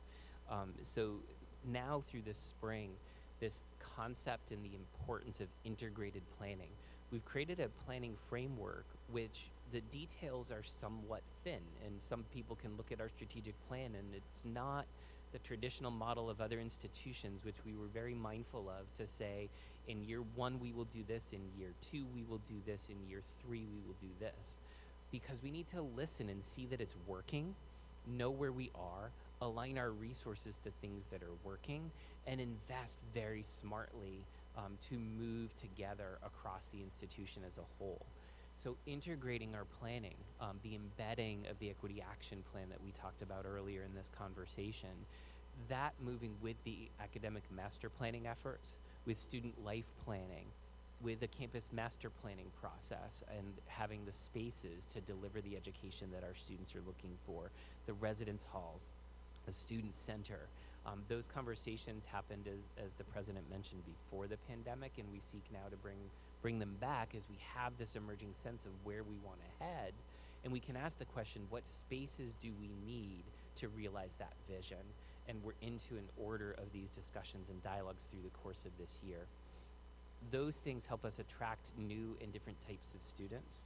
Speaker 4: So now through this spring, this concept and the importance of integrated planning. We've created a planning framework which the details are somewhat thin, and some people can look at our strategic plan and it's not the traditional model of other institutions, which we were very mindful of, to say in year 1 we will do this, in year 2 we will do this, in year 3 we will do this. Because we need to listen and see that it's working, know where we are, align our resources to things that are working, and invest very smartly to move together across the institution as a whole. So integrating our planning, the embedding of the equity action plan that we talked about earlier in this conversation, that moving with the academic master planning efforts, with student life planning, with the campus master planning process, and having the spaces to deliver the education that our students are looking for, the residence halls, the student center. Those conversations happened, as the president mentioned, before the pandemic, and we seek now to bring them back as we have this emerging sense of where we want to head. And we can ask the question, what spaces do we need to realize that vision? And we're into an order of these discussions and dialogues through the course of this year. Those things help us attract new and different types of students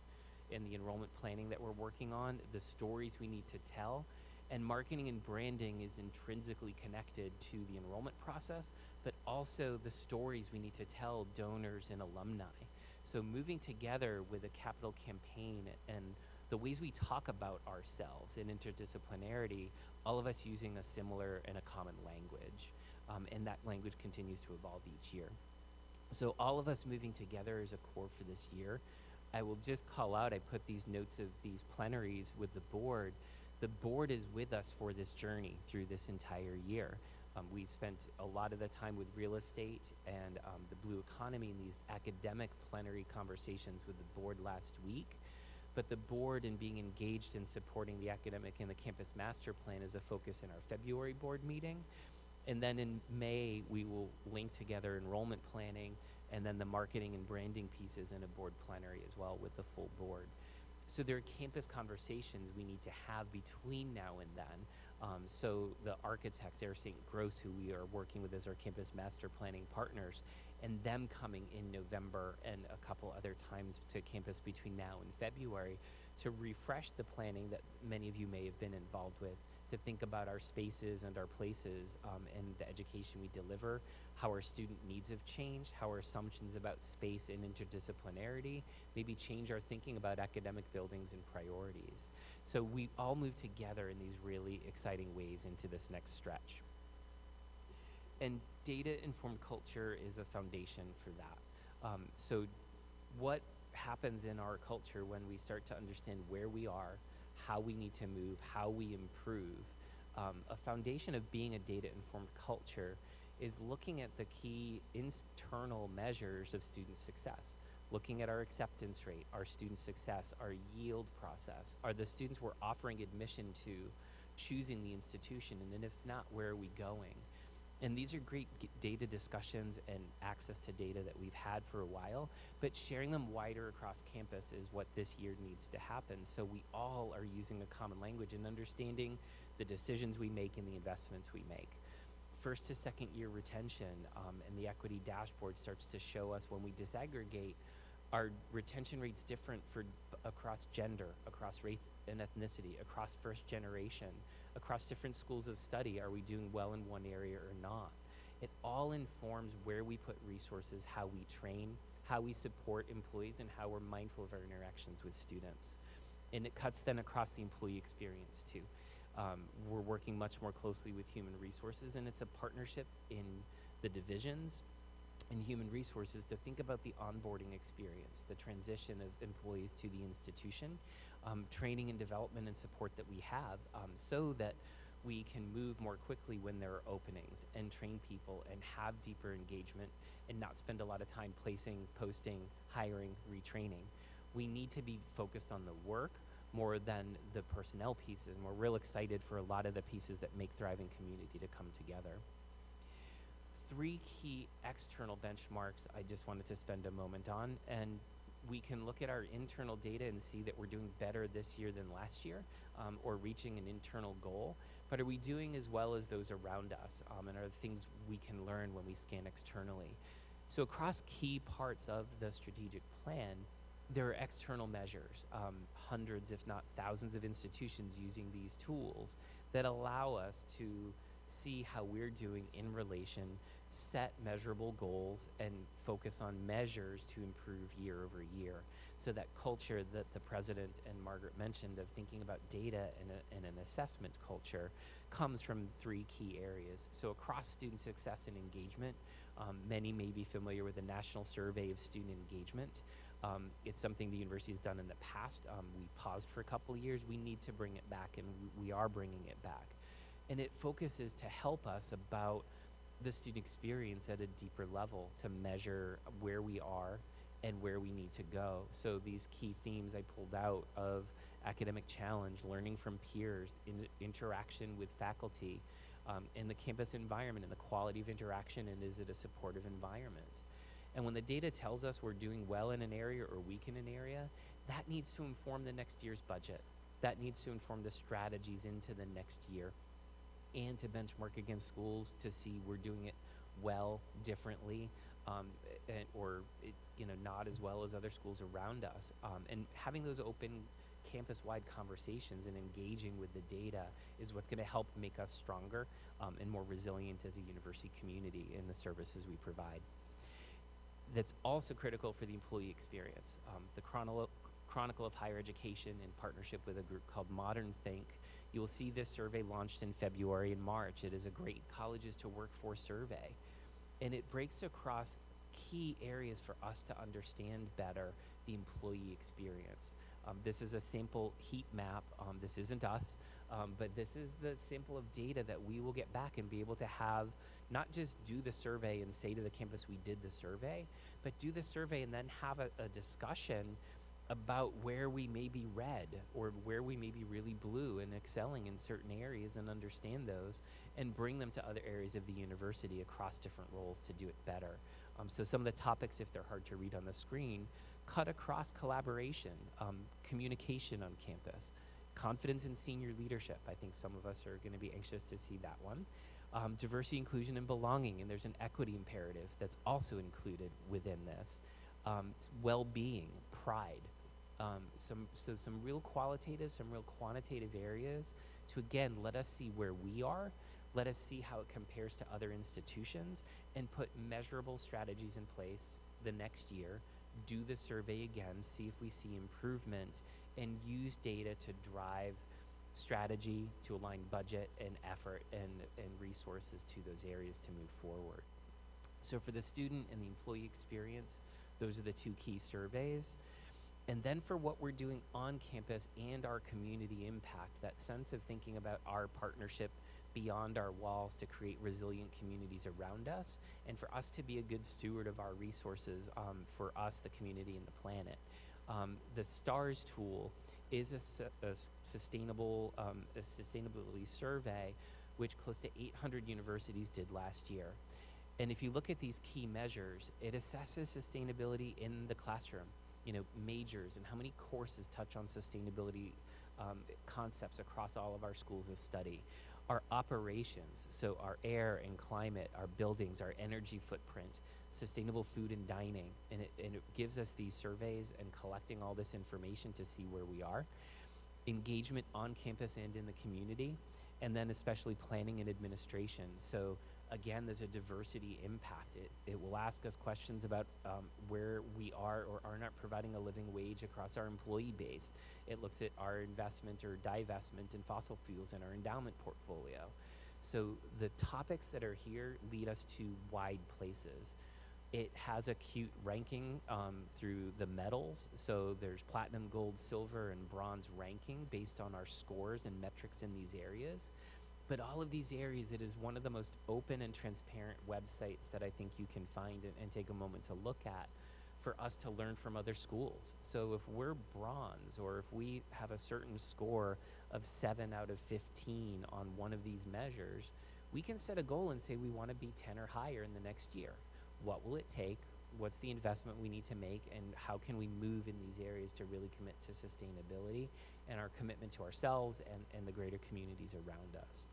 Speaker 4: in the enrollment planning that we're working on, the stories we need to tell. And marketing and branding is intrinsically connected to the enrollment process, but also the stories we need to tell donors and alumni. So moving together with a capital campaign and the ways we talk about ourselves in interdisciplinarity, all of us using a similar and a common language. And that language continues to evolve each year. So all of us moving together is a core for this year. I will just call out, I put these notes of these plenaries with the board. The board is with us for this journey through this entire year. We spent a lot of the time with real estate and the blue economy in these academic plenary conversations with the board last week. But the board, in being engaged in supporting the academic and the campus master plan, is a focus in our February board meeting. And then in May, we will link together enrollment planning and then the marketing and branding pieces in a board plenary as well with the full board. So there are campus conversations we need to have between now and then. So the architects, Air St. Gross, who we are working with as our campus master planning partners, and them coming in November and a couple other times to campus between now and February to refresh the planning that many of you may have been involved with, to think about our spaces and our places and the education we deliver, how our student needs have changed, how our assumptions about space and interdisciplinarity maybe change our thinking about academic buildings and priorities. So we all move together in these really exciting ways into this next stretch. And data-informed culture is a foundation for that. So what happens in our culture when we start to understand where we are, how we need to move, how we improve? A foundation of being a data-informed culture is looking at the key internal measures of student success, looking at our acceptance rate, our student success, our yield process. Are the students we're offering admission to choosing the institution? And then if not, where are we going? And these are great data discussions and access to data that we've had for a while, but sharing them wider across campus is what this year needs to happen. So we all are using a common language and understanding the decisions we make and the investments we make. First to second year retention and the equity dashboard starts to show us when we disaggregate our retention rates different for across gender, across race and ethnicity, across first generation, across different schools of study. Are we doing well in one area or not? It all informs where we put resources, how we train, how we support employees, and how we're mindful of our interactions with students. And it cuts then across the employee experience too. We're working much more closely with human resources, and it's a partnership in the divisions in human resources to think about the onboarding experience, the transition of employees to the institution, training and development and support that we have so that we can move more quickly when there are openings and train people and have deeper engagement and not spend a lot of time placing, posting, hiring, retraining. We need to be focused on the work more than the personnel pieces, and we're real excited for a lot of the pieces that make Thriving Community to come together. 3 key external benchmarks I just wanted to spend a moment on, and we can look at our internal data and see that we're doing better this year than last year, or reaching an internal goal. but are we doing as well as those around us? And are there things we can learn when we scan externally? So across key parts of the strategic plan, there are external measures, hundreds, if not thousands of institutions using these tools that allow us to see how we're doing in relation, set measurable goals, and focus on measures to improve year over year. So that culture that the president and Margaret mentioned of thinking about data and an assessment culture comes from three key areas. So across student success and engagement, many may be familiar with the National Survey of Student Engagement. It's something the university has done in the past. We paused for a couple of years. We need to bring it back, and we are bringing it back. And it focuses to help us about the student experience at a deeper level, to measure where we are and where we need to go. So these key themes I pulled out of academic challenge, learning from peers, interaction with faculty, in the campus environment, and the quality of interaction, and is it a supportive environment? And when the data tells us we're doing well in an area or weak in an area, that needs to inform the next year's budget. That needs to inform the strategies into the next year, and to benchmark against schools to see we're doing it well, differently, or not as well as other schools around us. And having those open campus-wide conversations and engaging with the data is what's going to help make us stronger and more resilient as a university community in the services we provide. That's also critical for the employee experience. The Chronicle of Higher Education, in partnership with a group called Modern Think, you will see this survey launched in February and March. It is a great colleges to work for survey, and it breaks across key areas for us to understand better the employee experience. This is a sample heat map. This isn't us, but this is the sample of data that we will get back and be able to have, not just do the survey and say to the campus we did the survey, but do the survey and then have a discussion about where we may be red or where we may be really blue and excelling in certain areas, and understand those and bring them to other areas of the university across different roles to do it better. So some of the topics, if they're hard to read on the screen, cut across collaboration, communication on campus, confidence in senior leadership. I think some of us are going to be anxious to see that one. Diversity, inclusion, and belonging, and there's an equity imperative that's also included within this. Well-being, pride, some real qualitative, some real quantitative areas to, again, let us see where we are, let us see how it compares to other institutions, and put measurable strategies in place the next year, do the survey again, see if we see improvement, and use data to drive strategy, to align budget and effort and resources to those areas to move forward. So for the student and the employee experience, those are the two key surveys. And then for what we're doing on campus and our community impact, that sense of thinking about our partnership beyond our walls to create resilient communities around us, and for us to be a good steward of our resources for us, the community, and the planet. The STARS tool is a sustainability survey, which close to 800 universities did last year. And if you look at these key measures, it assesses sustainability in the classroom, majors, and how many courses touch on sustainability concepts across all of our schools of study. Our operations, so our air and climate, our buildings, our energy footprint, sustainable food and dining, and it gives us these surveys and collecting all this information to see where we are. Engagement on campus and in the community, and then especially planning and administration. So again, there's a diversity impact. It will ask us questions about where we are or are not providing a living wage across our employee base. It looks at our investment or divestment in fossil fuels in our endowment portfolio. So the topics that are here lead us to wide places. It has a cute ranking through the medals. So there's platinum, gold, silver, and bronze ranking based on our scores and metrics in these areas. But all of these areas, it is one of the most open and transparent websites that I think you can find and take a moment to look at for us to learn from other schools. So if we're bronze, or if we have a certain score of 7 out of 15 on one of these measures, we can set a goal and say we want to be 10 or higher in the next year. What will it take? What's the investment we need to make? And how can we move in these areas to really commit to sustainability and our commitment to ourselves and the greater communities around us?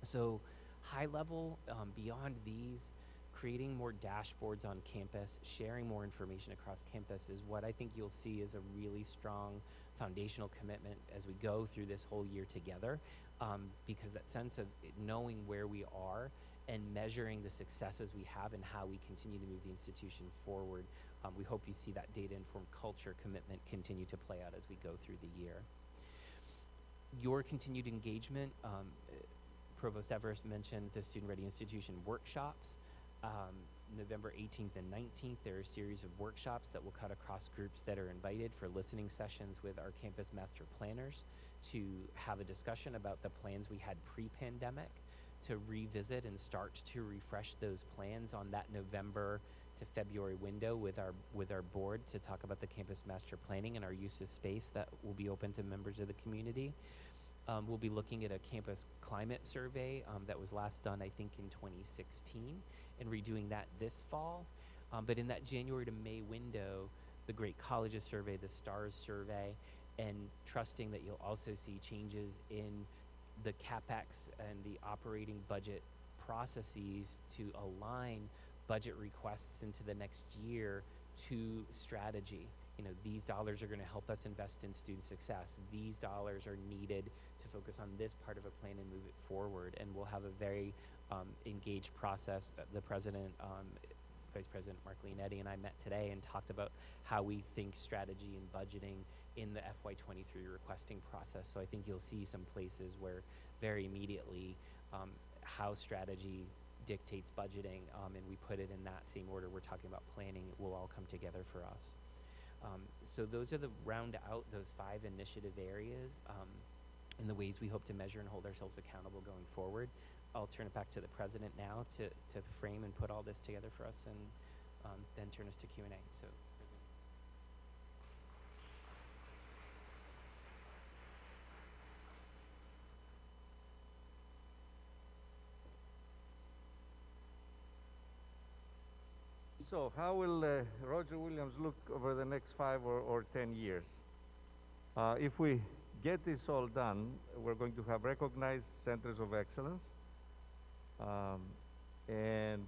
Speaker 4: So high level, beyond these, creating more dashboards on campus, sharing more information across campus is what I think you'll see is a really strong foundational commitment as we go through this whole year together, because that sense of knowing where we are and measuring the successes we have and how we continue to move the institution forward. We hope you see that data-informed culture commitment continue to play out as we go through the year. Your continued engagement, Provost Everest mentioned the Student Ready Institution workshops. November 18th and 19th, there are a series of workshops that will cut across groups that are invited for listening sessions with our campus master planners to have a discussion about the plans we had pre-pandemic, to revisit and start to refresh those plans on that November to February window with our board to talk about the campus master planning and our use of space that will be open to members of the community. We'll be looking at a campus climate survey that was last done, I think, in 2016, and redoing that this fall. But in that January to May window, the Great Colleges Survey, the STARS Survey, and trusting that you'll also see changes in the CapEx and the operating budget processes to align budget requests into the next year to strategy. You know, these dollars are going to help us invest in student success. These dollars are needed to focus on this part of a plan and move it forward. And we'll have a very engaged process. The president, Vice President Mark Leonetti, and I met today and talked about how we think strategy and budgeting in the FY23 requesting process. So I think you'll see some places where very immediately how strategy dictates budgeting, and we put it in that same order we're talking about planning, it will all come together for us. So those are the round out those 5 initiative areas and the ways we hope to measure and hold ourselves accountable going forward. I'll turn it back to the president now to frame and put all this together for us, and then turn us to Q&A. So, President.
Speaker 1: So how will Roger Williams look over the next 5 or 10 years? If we get this all done, we're going to have recognized centers of excellence, and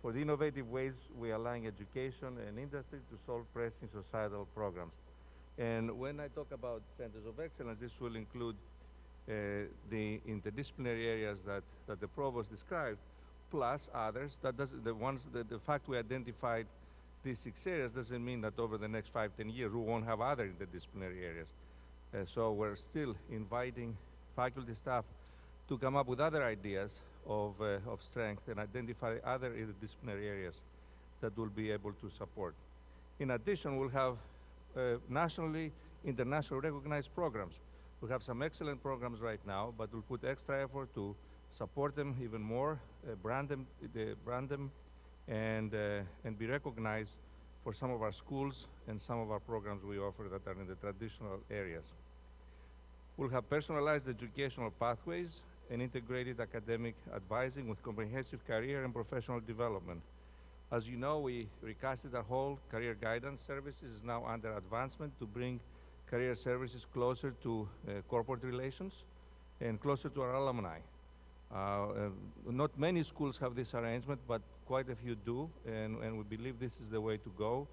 Speaker 1: for the innovative ways we align education and industry to solve pressing societal programs. And when I talk about centers of excellence, this will include the interdisciplinary areas that the provost described, plus others. The fact we identified these 6 areas doesn't mean that over the next 5-10 years we won't have other interdisciplinary areas. So we're still inviting faculty staff to come up with other ideas of strength and identify other interdisciplinary areas that will be able to support. In addition, we'll have nationally, internationally recognized programs. We have some excellent programs right now, but we'll put extra effort to support them even more, brand them, and be recognized for some of our schools and some of our programs we offer that are in the traditional areas. We'll have personalized educational pathways and integrated academic advising with comprehensive career and professional development. As you know, we recasted our whole career guidance services is now under advancement to bring career services closer to corporate relations and closer to our alumni. Not many schools have this arrangement, but quite a few do, and we believe this is the way to go.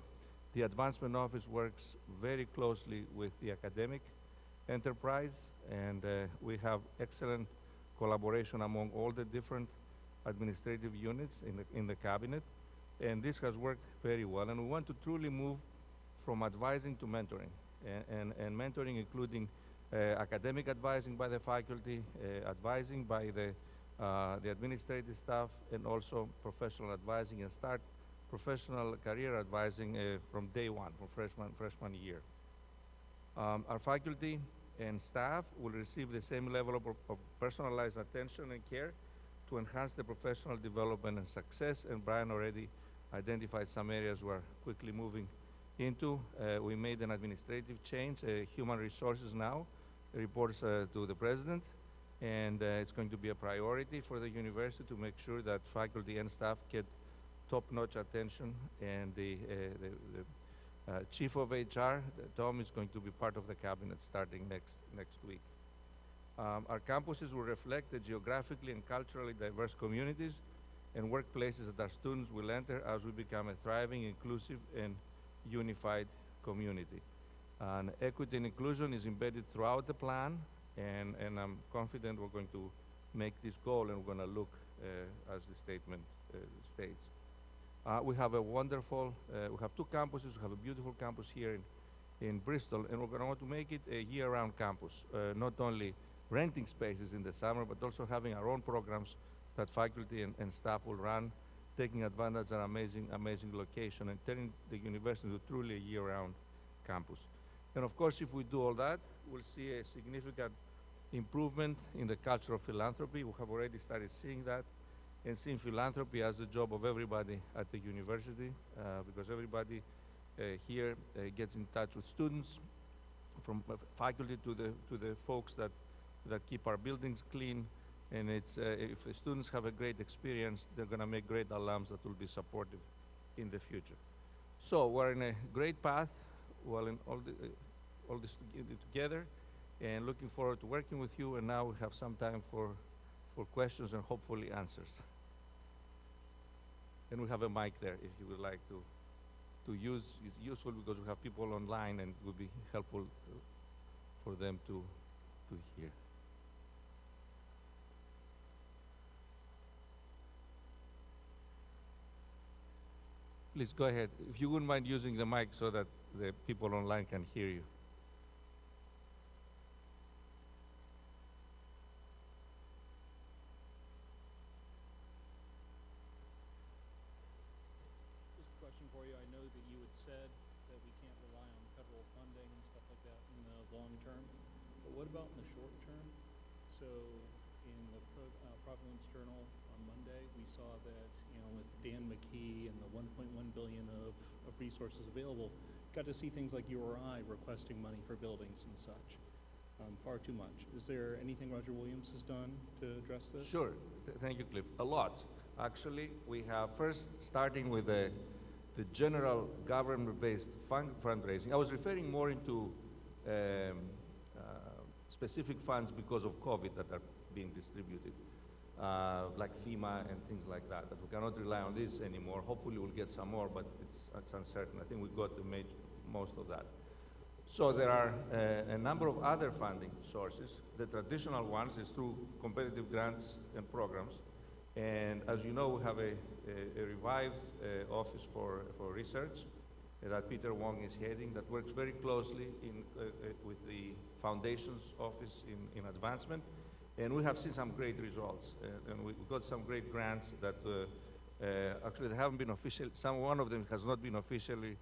Speaker 1: The Advancement Office works very closely with the academic enterprise, and we have excellent collaboration among all the different administrative units in the cabinet, and this has worked very well. And we want to truly move from advising to mentoring, and mentoring including academic advising by the faculty, advising by the administrative staff, and also professional advising, and start professional career advising from day one, from freshman year. Our faculty and staff will receive the same level of personalized attention and care to enhance the professional development and success, and Brian already identified some areas we're quickly moving into. We made an administrative change. Human resources now reports to the president, and it's going to be a priority for the university to make sure that faculty and staff get top-notch attention, and the chief of HR, Tom, is going to be part of the cabinet starting next week. Our campuses will reflect the geographically and culturally diverse communities and workplaces that our students will enter as we become a thriving, inclusive, and unified community. And equity and inclusion is embedded throughout the plan, and I'm confident we're going to make this goal, and we're going to look as the statement states. We have a wonderful, we have two campuses. We have a beautiful campus here in Bristol, and we're going to want to make it a year-round campus, not only renting spaces in the summer, but also having our own programs that faculty and staff will run, taking advantage of an amazing location and turning the university into truly a year-round campus. And of course, if we do all that, we'll see a significant improvement in the culture of philanthropy. We have already started seeing that, and seeing philanthropy as the job of everybody at the university, because everybody here gets in touch with students, from faculty to the folks that keep our buildings clean. And it's, if the students have a great experience, they're going to make great alums that will be supportive in the future. So we're in a great path, well, in all this together, and looking forward to working with you. And now we have some time for questions and hopefully answers. And we have a mic there if you would like to use. It's useful because we have people online, and it would be helpful for them to hear. Please go ahead. If you wouldn't mind using the mic so that the people online can hear you.
Speaker 5: Just a question for you. I know that you had said that we can't rely on federal funding and stuff like that in the long term, but what about in the short term? So in the Providence Journal on Monday, we saw that, you know, with Dan McKee and the 1.1 billion of resources available, got to see things like you or I requesting money for buildings and such. Far too much. Is there anything Roger Williams has done to address this?
Speaker 1: Sure. Thank you, Cliff. A lot. Actually, we have first starting with the general government-based fundraising. I was referring more into specific funds because of COVID that are being distributed, like FEMA and things like that. That we cannot rely on this anymore. Hopefully, we'll get some more, but it's uncertain. I think we got to make most of that. So there are a number of other funding sources. The traditional ones is through competitive grants and programs. And as you know, we have a revived office for research that Peter Wong is heading that works very closely with the Foundation's office in advancement. And we have seen some great results. And we got some great grants that actually they haven't been official. One of them has not been officially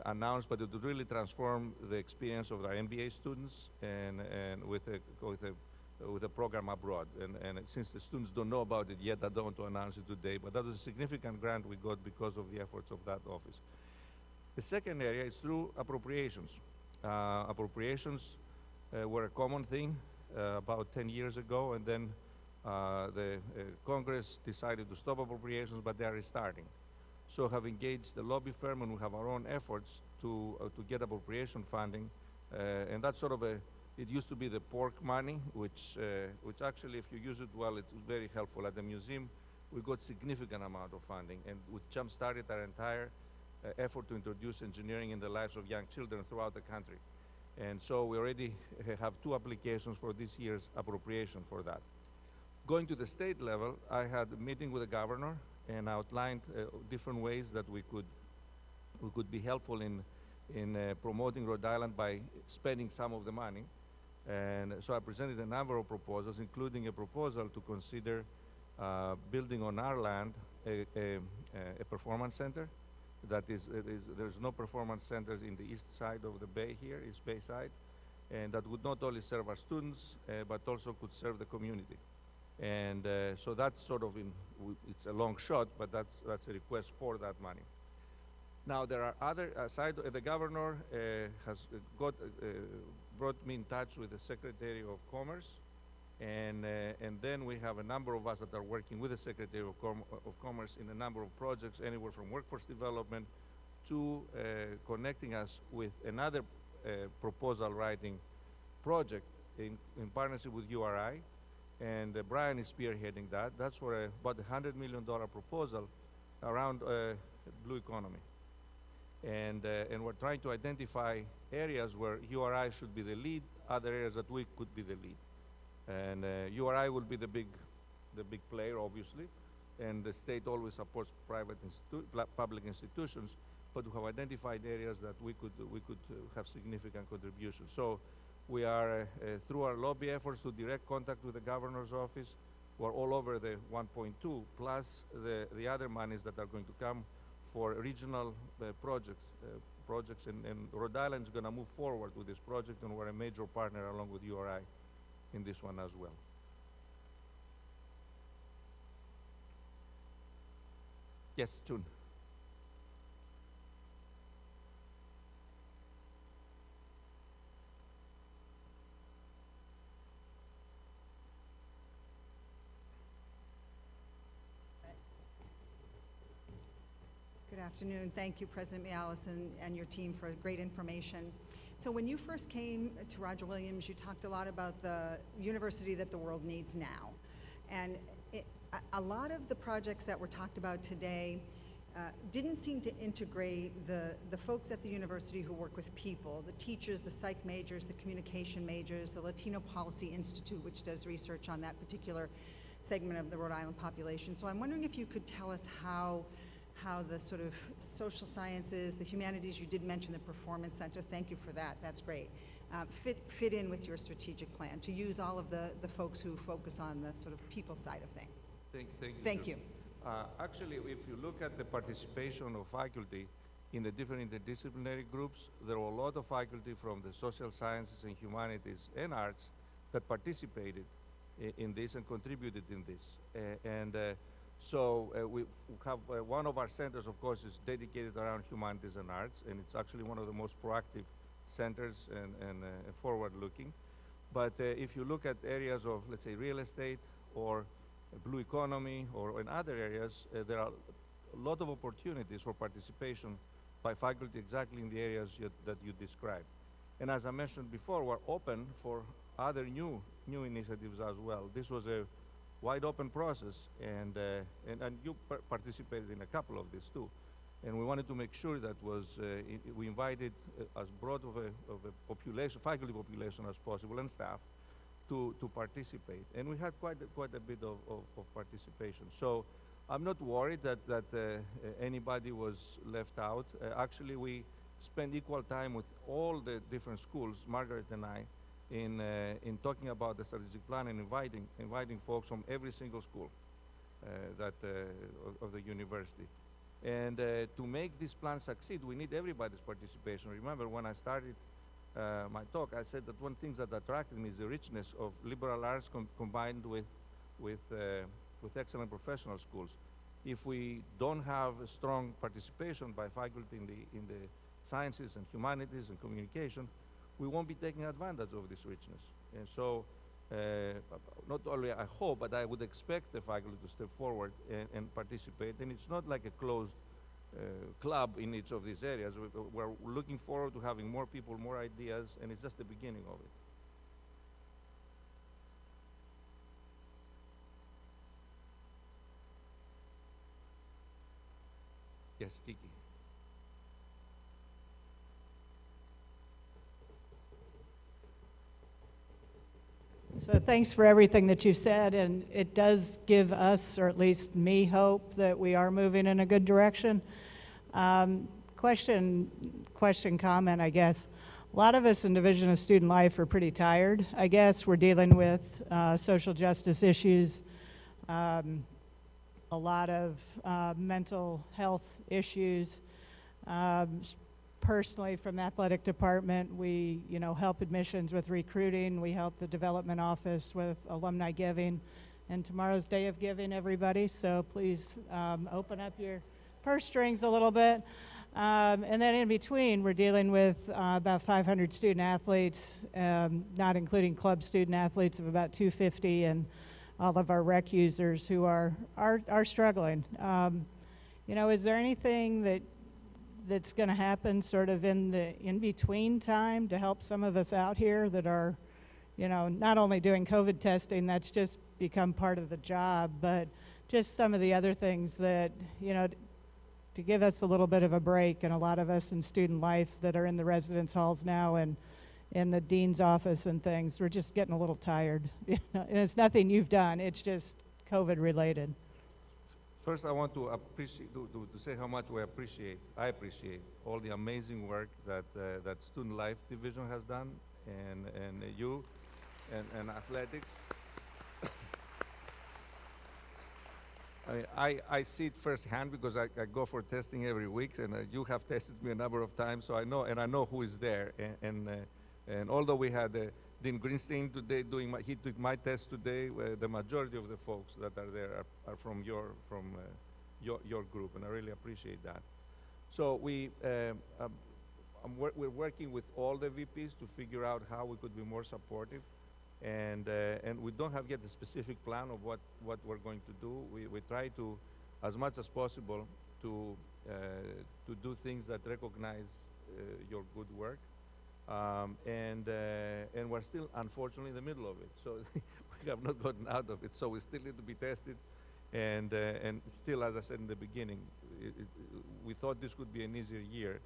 Speaker 1: announced, but it would really transform the experience of our MBA students and with a program abroad. And since the students don't know about it yet, I don't want to announce it today, but that was a significant grant we got because of the efforts of that office. The second area is through appropriations. Appropriations were a common thing about 10 years ago, and then the Congress decided to stop appropriations, but they are restarting. So have engaged the lobby firm, and we have our own efforts to get appropriation funding, and that's sort of it used to be the pork money, which actually, if you use it well, it's very helpful. At the museum, we got significant amount of funding, and we jump-started our entire effort to introduce engineering in the lives of young children throughout the country. And so we already have 2 applications for this year's appropriation for that. Going to the state level, I had a meeting with the governor and outlined different ways that we could be helpful in promoting Rhode Island by spending some of the money. And so I presented a number of proposals, including a proposal to consider building on our land a performance center. That there's no performance centers in the east side of the bay here, East Bay side, and that would not only serve our students, but also could serve the community. And so that's sort of it's a long shot, but that's a request for that money. Now there are other the governor has brought me in touch with the Secretary of Commerce, and then we have a number of us that are working with the Secretary of Commerce in a number of projects, anywhere from workforce development to connecting us with another proposal writing project in partnership with URI, and Brian is spearheading that. That's for about $100 million proposal around blue economy. And we're trying to identify areas where URI should be the lead, other areas that we could be the lead. And URI will be the big player, obviously, and the state always supports public institutions, but we have identified areas that we could have significant contributions. So we are, through our lobby efforts to direct contact with the governor's office, we're all over the 1.2, plus the other monies that are going to come for regional projects, and Rhode Island is going to move forward with this project, and we're a major partner along with URI in this one as well. Yes, June.
Speaker 6: Good afternoon. Thank you, President Mialis and your team for great information. So when you first came to Roger Williams, you talked a lot about the university that the world needs now. And a lot of the projects that were talked about today didn't seem to integrate the folks at the university who work with people, the teachers, the psych majors, the communication majors, the Latino Policy Institute, which does research on that particular segment of the Rhode Island population. So I'm wondering if you could tell us how the sort of social sciences, the humanities, you did mention the Performance Center, thank you for that, that's great, fit in with your strategic plan to use all of the folks who focus on the sort of people side of things.
Speaker 1: Thank you. Actually, if you look at the participation of faculty in the different interdisciplinary groups, there were a lot of faculty from the social sciences and humanities and arts that participated in this and contributed in this. So we have one of our centers, of course, is dedicated around humanities and arts, and it's actually one of the most proactive centers and forward-looking. But if you look at areas of, let's say, real estate or blue economy or in other areas, there are a lot of opportunities for participation by faculty exactly in the areas that you described. And as I mentioned before, we're open for other new initiatives as well. This was a wide open process, and you participated in a couple of these too. And we wanted to make sure that we invited as broad of a population, faculty population as possible, and staff to participate. And we had quite a bit of participation. So I'm not worried that anybody was left out. Actually, we spend equal time with all the different schools, Margaret and I, in talking about the strategic plan and inviting folks from every single school of the university. And to make this plan succeed, we need everybody's participation. Remember, when I started my talk, I said that one thing that attracted me is the richness of liberal arts combined with excellent professional schools. If we don't have a strong participation by faculty in the sciences and humanities and communication, we won't be taking advantage of this richness. And so not only I hope, but I would expect the faculty to step forward and participate. And it's not like a closed club in each of these areas. We're looking forward to having more people, more ideas, and it's just the beginning of it. Yes, Kiki.
Speaker 7: So thanks for everything that you said, and it does give us, or at least me, hope that we are moving in a good direction. Question, comment, I guess. A lot of us in Division of Student Life are pretty tired, I guess. We're dealing with social justice issues, a lot of mental health issues. Personally, from the athletic department, we help admissions with recruiting. We help the development office with alumni giving. And tomorrow's Day of Giving, everybody, so please open up your purse strings a little bit. And then in between, we're dealing with about 500 student athletes, not including club student athletes of about 250, and all of our rec users who are struggling. Is there anything that's going to happen sort of in the in-between time to help some of us out here that are, you know, not only doing COVID testing, that's just become part of the job, but just some of the other things that, you know, to give us a little bit of a break, and a lot of us in student life that are in the residence halls now and in the dean's office and things, we're just getting a little tired. You know, and it's nothing you've done, it's just COVID related.
Speaker 1: First, I want to appreciate, to say how much I appreciate all the amazing work that that Student Life Division has done, and you, and athletics. I see it firsthand because I go for testing every week, and you have tested me a number of times, so I know who is there. And although we had Dean Greenstein today he took my test today, the majority of the folks that are there are from your group, and I really appreciate that. So we're working with all the VPs to figure out how we could be more supportive. And we don't have yet a specific plan of what we're going to do. We try to, as much as possible, to do things that recognize your good work. And we're still, unfortunately, in the middle of it. So we have not gotten out of it. So we still need to be tested. And still, as I said in the beginning, we thought this could be an easier year,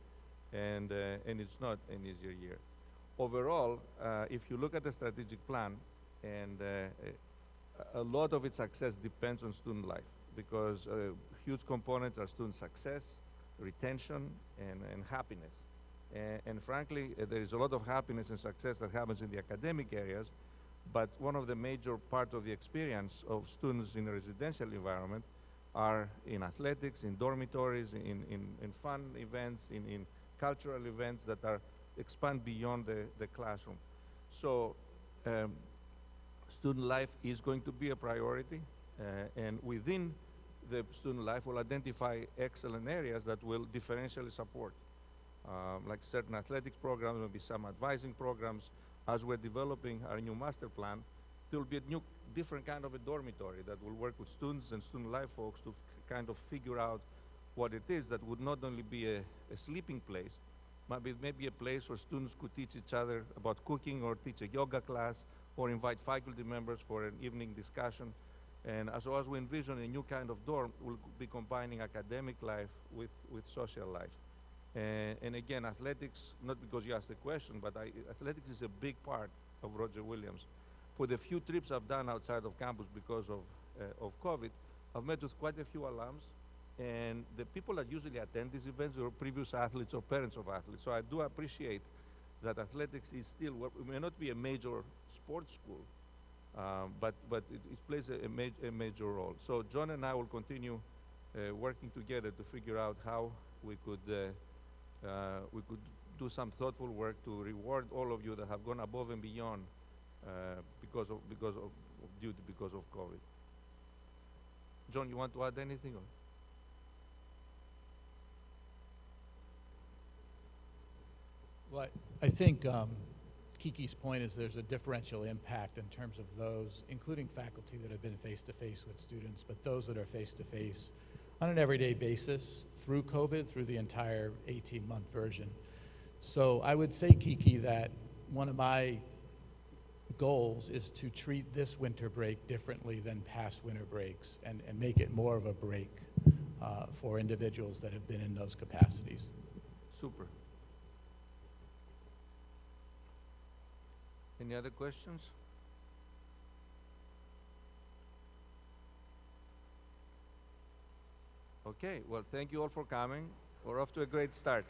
Speaker 1: and it's not an easier year. Overall, if you look at the strategic plan, and a lot of its success depends on student life, because huge components are student success, retention, and happiness. And frankly, there is a lot of happiness and success that happens in the academic areas, but one of the major part of the experience of students in a residential environment are in athletics, in dormitories, in fun events, in cultural events that are expand beyond the classroom. So student life is going to be a priority, and within the student life we'll identify excellent areas that will differentially support, like certain athletics programs, maybe some advising programs. As we're developing our new master plan, there will be a different kind of a dormitory that will work with students and student life folks to kind of figure out what it is that would not only be a sleeping place, maybe a place where students could teach each other about cooking, or teach a yoga class, or invite faculty members for an evening discussion. And as we envision a new kind of dorm, we'll be combining academic life with social life. And again, athletics, not because you asked the question, but athletics is a big part of Roger Williams. For the few trips I've done outside of campus because of COVID, I've met with quite a few alums. And the people that usually attend these events are previous athletes or parents of athletes. So I do appreciate that athletics is still, it may not be a major sports school, but it plays a major role. So John and I will continue working together to figure out how we could do some thoughtful work to reward all of you that have gone above and beyond because of COVID. John, you want to add anything? Or?
Speaker 8: Well, I think Kiki's point is there's a differential impact in terms of those, including faculty that have been face-to-face with students, but those that are face-to-face on an everyday basis through COVID, through the entire 18-month version. So I would say, Kiki, that one of my goals is to treat this winter break differently than past winter breaks, and make it more of a break for individuals that have been in those capacities.
Speaker 1: Super. Any other questions? Okay, well, thank you all for coming. We're off to a great start.